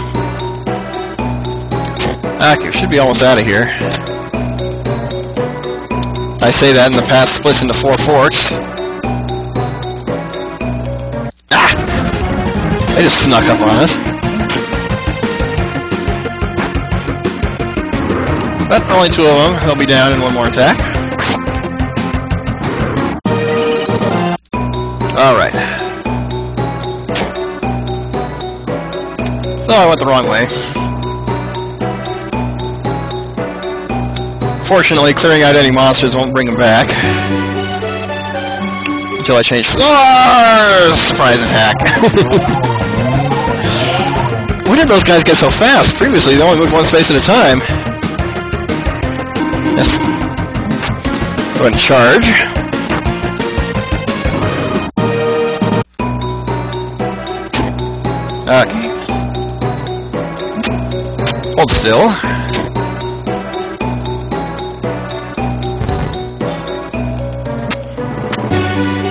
Okay, should be almost out of here. I say that, and the path splits into 4 forks. Ah! They just snuck up on us. But only 2 of them. They'll be down in 1 more attack. Alright. So I went the wrong way. Fortunately, clearing out any monsters won't bring them back. Until I change floors! Surprise attack. When did those guys get so fast? Previously, they only moved 1 space at a time. Yes. Go ahead and charge. Okay. Hold still.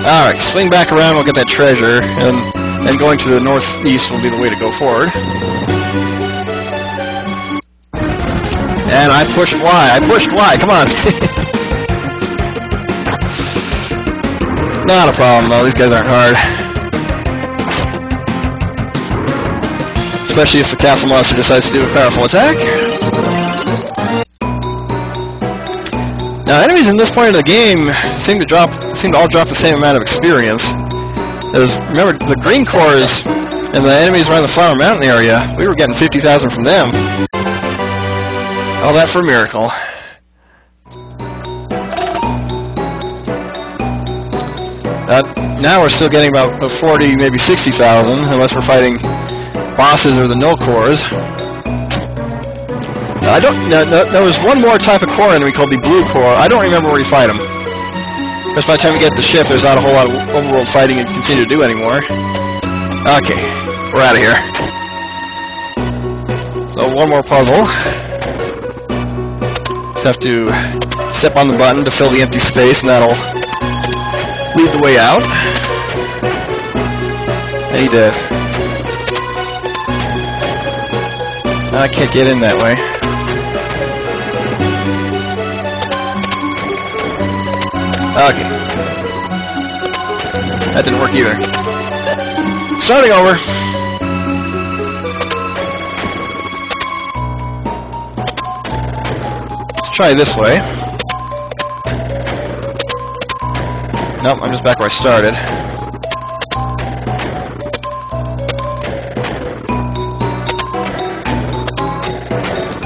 Alright, swing back around, we'll get that treasure, and going to the northeast will be the way to go forward. And I pushed Y, come on! Not a problem though, these guys aren't hard. Especially if the castle monster decides to do a powerful attack. Now, enemies in this point of the game seem to all drop the same amount of experience. Remember, the green cores and the enemies around the Flower Mountain area, we were getting 50,000 from them. All that for a miracle. Now we're still getting about 40, maybe 60,000, unless we're fighting bosses or the null cores. There was one more type of core enemy called the blue core. I don't remember where you fight them. Because by the time you get the ship, there's not a whole lot of overworld fighting you can continue to do anymore. Okay, we're out of here. So one more puzzle. Just have to step on the button to fill the empty space, and that'll lead the way out. I can't get in that way. Okay. That didn't work either. Starting over. Let's try this way. Nope, I'm just back where I started.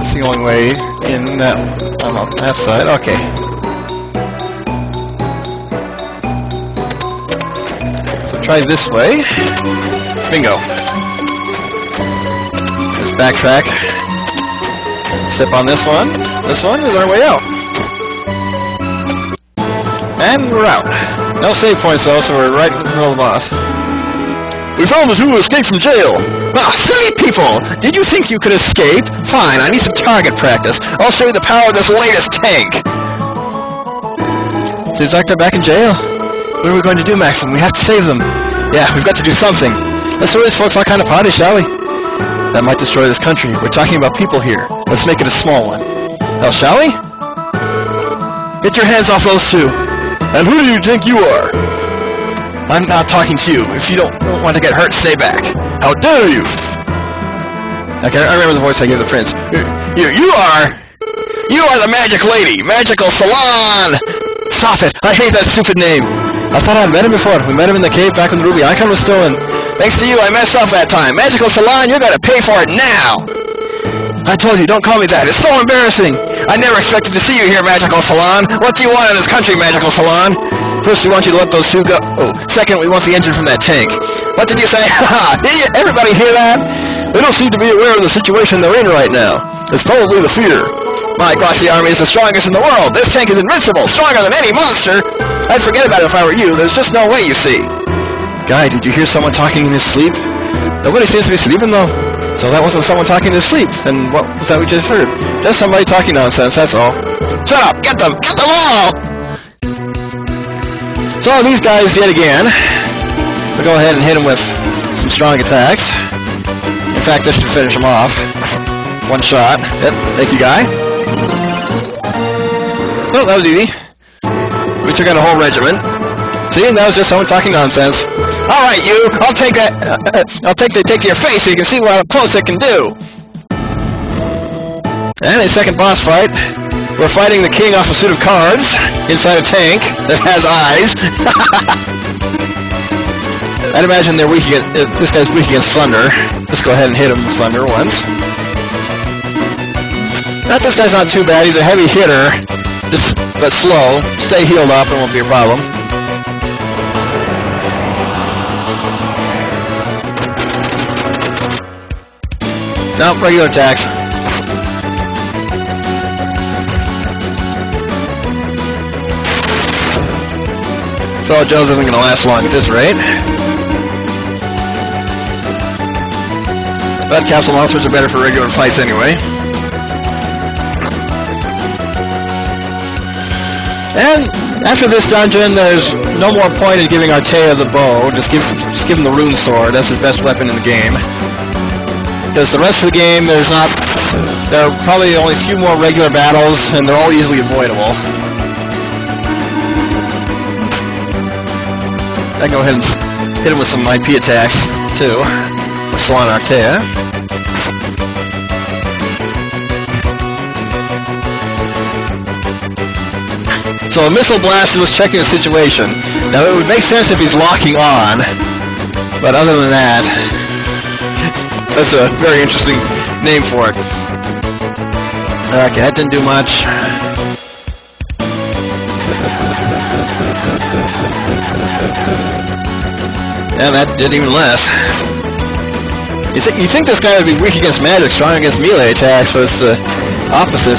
It's the only way in that on that side. Okay. Try this way. Bingo. Just backtrack. Step on this one. This one is our way out. And we're out. No save points though, so we're right in the middle of the boss. We found the 2 who escaped from jail. Ah, silly people! Did you think you could escape? Fine, I need some target practice. I'll show you the power of this latest tank. Seems like they're back in jail. What are we going to do, Maxim? We have to save them. Yeah, we've got to do something. Let's throw these folks all kind of party, shall we? That might destroy this country. We're talking about people here. Let's make it a small one. Well, shall we? Get your hands off those 2. And who do you think you are? I'm not talking to you. If you don't want to get hurt, stay back. How dare you? Okay, I remember the voice I gave the prince. You are the magic lady. Magical Salon. Stop it! I hate that stupid name! I thought I'd met him before. We met him in the cave back when the ruby icon was stolen. Thanks to you, I messed up that time. Magical Salon, you're gonna pay for it now! I told you, don't call me that. It's so embarrassing! I never expected to see you here, Magical Salon. What do you want in this country, Magical Salon? First, we want you to let those 2 go. Oh, second, we want the engine from that tank. What did you say? Everybody hear that? They don't seem to be aware of the situation they're in right now. It's probably the fear. My Grassy army is the strongest in the world. This tank is invincible, stronger than any monster. I'd forget about it if I were you. There's just no way, you see. Guy, did you hear someone talking in his sleep? Nobody seems to be sleeping, though. So that wasn't someone talking in his sleep. Then what was that we just heard? Just somebody talking nonsense, that's all. Shut up! Get them! Get them all! So these guys, yet again, we'll go ahead and hit them with some strong attacks. In fact, this should finish them off. One shot. Yep, thank you, guy. Oh, that was easy. We took out a whole regiment. See, that was just someone talking nonsense. All right, you. I'll take that. Take to your face so you can see what close it can do. And a second boss fight. We're fighting the king off a suit of cards inside a tank that has eyes. I'd imagine they're weak against, this guy's weak against thunder. Let's go ahead and hit him with thunder once. This guy's not too bad. He's a heavy hitter, but slow. Stay healed up, it won't be a problem. No, regular attacks. So Joe's isn't going to last long at this rate. But capsule monsters are better for regular fights anyway. And after this dungeon, there's no more point in giving Artea the bow. Just give him the rune sword. That's his best weapon in the game. Because the rest of the game, there are probably only a few more regular battles, and they're all easily avoidable. I can go ahead and hit him with some IP attacks, too. With Salon Artea. So a missile blast was checking the situation. Now it would make sense if he's locking on, but other than that, that's a very interesting name for it. Okay, that didn't do much. And that did even less. You think this guy would be weak against magic, strong against melee attacks, but it's the opposite.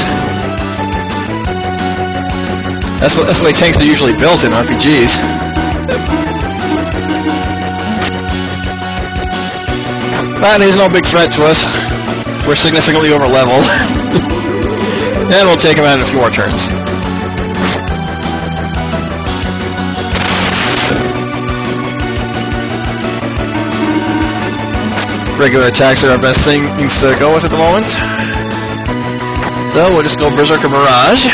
That's the way tanks are usually built in RPGs. But he's no big threat to us. We're significantly over leveled. And we'll take him out in a few more turns. Regular attacks are our best things to go with at the moment. So we'll just go Berserker Barrage.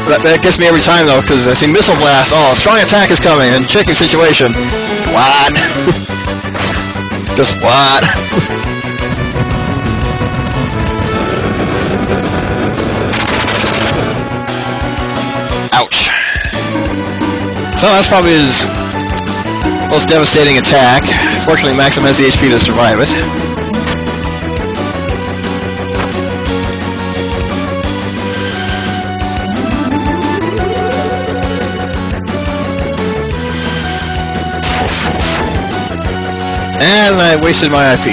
That gets me every time though, because I see Missile Blast. Oh, strong attack is coming, and checking situation. What? Just what? Ouch. So that's probably his most devastating attack. Fortunately, Maxim has the HP to survive it. And I wasted my IP.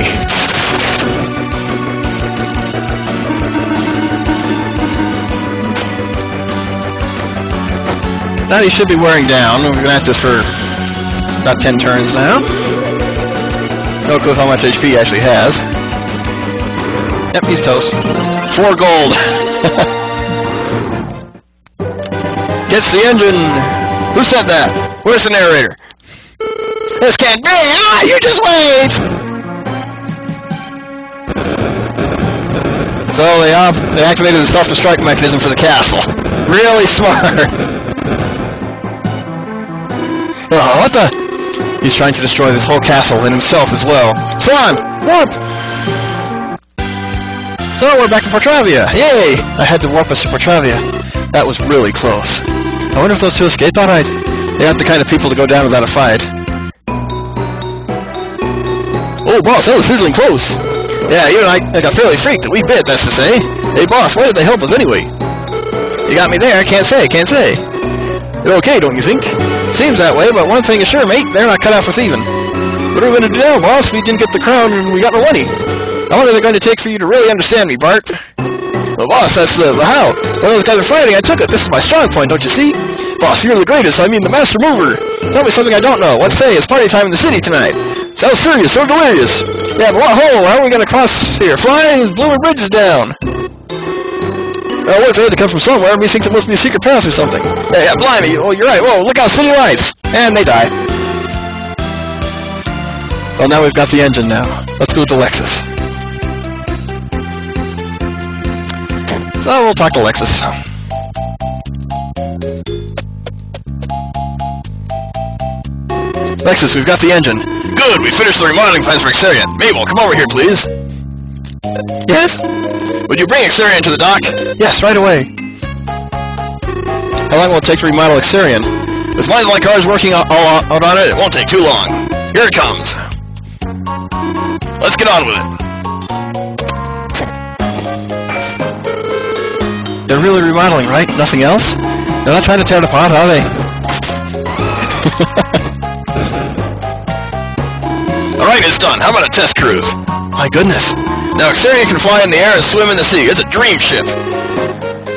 That he should be wearing down. We're going to have this for about 10 turns now. No clue how much HP he actually has. Yep, he's toast. 4 gold. Gets the engine. Who said that? Where's the narrator? This can't be! Ah, you just wait! So they activated the self-destruct mechanism for the castle. Really smart! Oh, what the? He's trying to destroy this whole castle and himself as well. Salon! Warp! So we're back in Portravia! Yay! I had to warp us to Portravia. That was really close. I wonder if those two escaped alright. They aren't the kind of people to go down without a fight. Oh, boss, that was sizzling close. Yeah, even I got fairly freaked. We bit, that's to say. Hey, boss, why did they help us anyway? You got me there. Can't say. They're okay, don't you think? Seems that way, but one thing is sure, mate, they're not cut out for thieving. What are we going to do now, boss? We didn't get the crown and we got no money. How long are they going to take for you to really understand me, Bart? Well, boss, that's the how. When those guys are fighting, I took it. This is my strong point, don't you see? Boss, you're the greatest. I mean, the master mover. Tell me something I don't know. What say? It's party time in the city tonight. Sounds serious, so delirious. Yeah, but what hole? How are we going to cross here? Flying? Blooming bridges down. Well, look, they had to come from somewhere. Methinks it must be a secret path or something. Yeah, blimey. Oh, you're right. Whoa, look out, city lights. And they die. Well, now we've got the engine now. Let's go to Lexus. So we'll talk to Lexus. Lexus, we've got the engine. Good, we finished the remodeling plans for Exarian. Mabel, come over here, please. Yes? Would you bring Exarian to the dock? Yes, right away. How long will it take to remodel Exarian? With minds like ours working all out on it, it won't take too long. Here it comes. Let's get on with it. They're really remodeling, right? Nothing else? They're not trying to tear it apart, are they? Alright, it's done. How about a test cruise? My goodness. Now, Exarian can fly in the air and swim in the sea. It's a dream ship.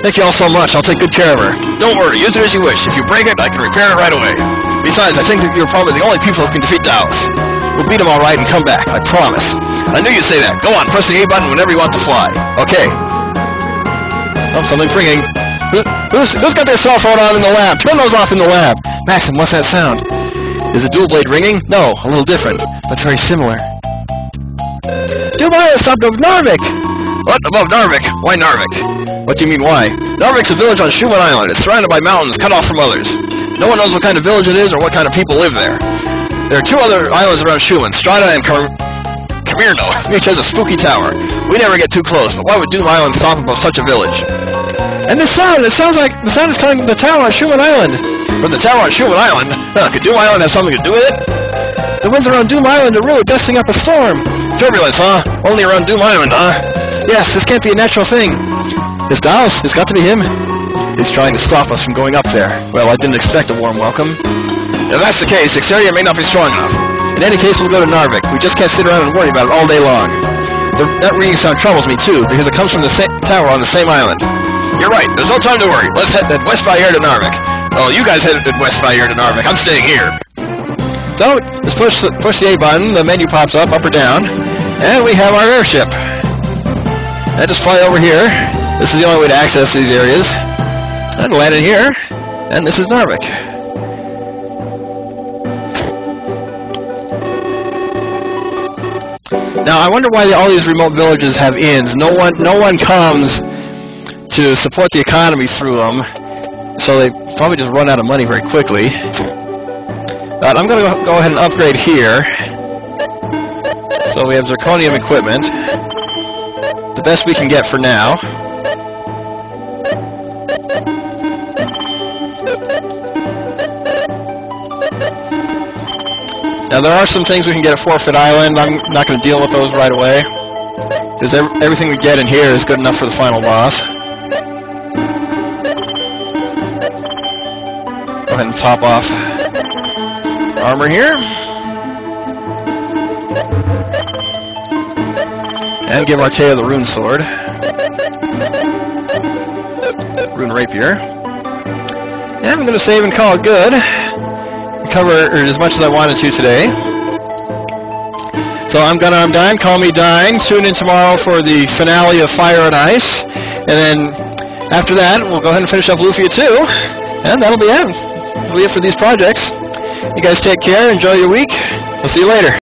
Thank you all so much. I'll take good care of her. Don't worry. Use it as you wish. If you break it, I can repair it right away. Besides, I think that you're probably the only people who can defeat Daleks. We'll beat them all right and come back. I promise. I knew you'd say that. Go on. Press the A button whenever you want to fly. Okay. Oh, something's ringing. Who's got their cell phone on in the lab? Turn those off in the lab. Maxim, what's that sound? Is the dual blade ringing? No, a little different, but very similar. Dubai has stopped above Narvik! What? Above Narvik? Why Narvik? What do you mean, why? Narvik's a village on Schumann Island. It's surrounded by mountains, cut off from others. No one knows what kind of village it is or what kind of people live there. There are two other islands around Schumann, Strata and Kamirno. Each has a spooky tower. We never get too close, but why would Doom Island stop above such a village? And this sound, it sounds like the sound is coming from the tower on Schumann Island. From the tower on Schumann Island? Huh, could Doom Island have something to do with it? The winds around Doom Island are really dusting up a storm. Turbulence, huh? Only around Doom Island, huh? Yes, this can't be a natural thing. It's Dallas. It's got to be him. He's trying to stop us from going up there. Well, I didn't expect a warm welcome. If that's the case, Exarian may not be strong enough. In any case, we'll go to Narvik. We just can't sit around and worry about it all day long. That ringing sound troubles me, too, because it comes from the tower on the same island. You're right. There's no time to worry. Let's head west by air to Narvik. Oh, you guys headed west by air to Narvik. I'm staying here. So, just push the A button. The menu pops up or down. And we have our airship. And just fly over here. This is the only way to access these areas. And land in here. And this is Narvik. Now, I wonder why all these remote villages have inns. No one comes to support the economy through them, so they probably just run out of money very quickly. But I'm going to go ahead and upgrade here. So we have zirconium equipment, the best we can get for now. Now there are some things we can get at Forfeit Island. I'm not going to deal with those right away, because everything we get in here is good enough for the final boss. Go ahead and top off armor here. And give Artea the rune sword. Rune rapier. And I'm going to save and call it good. Cover as much as I wanted to today. So I'm done. Call me Dine. Tune in tomorrow for the finale of Fire and Ice. And then after that, we'll go ahead and finish up Lufia 2. And that'll be it. That'll be it for these projects. You guys take care. Enjoy your week. We'll see you later.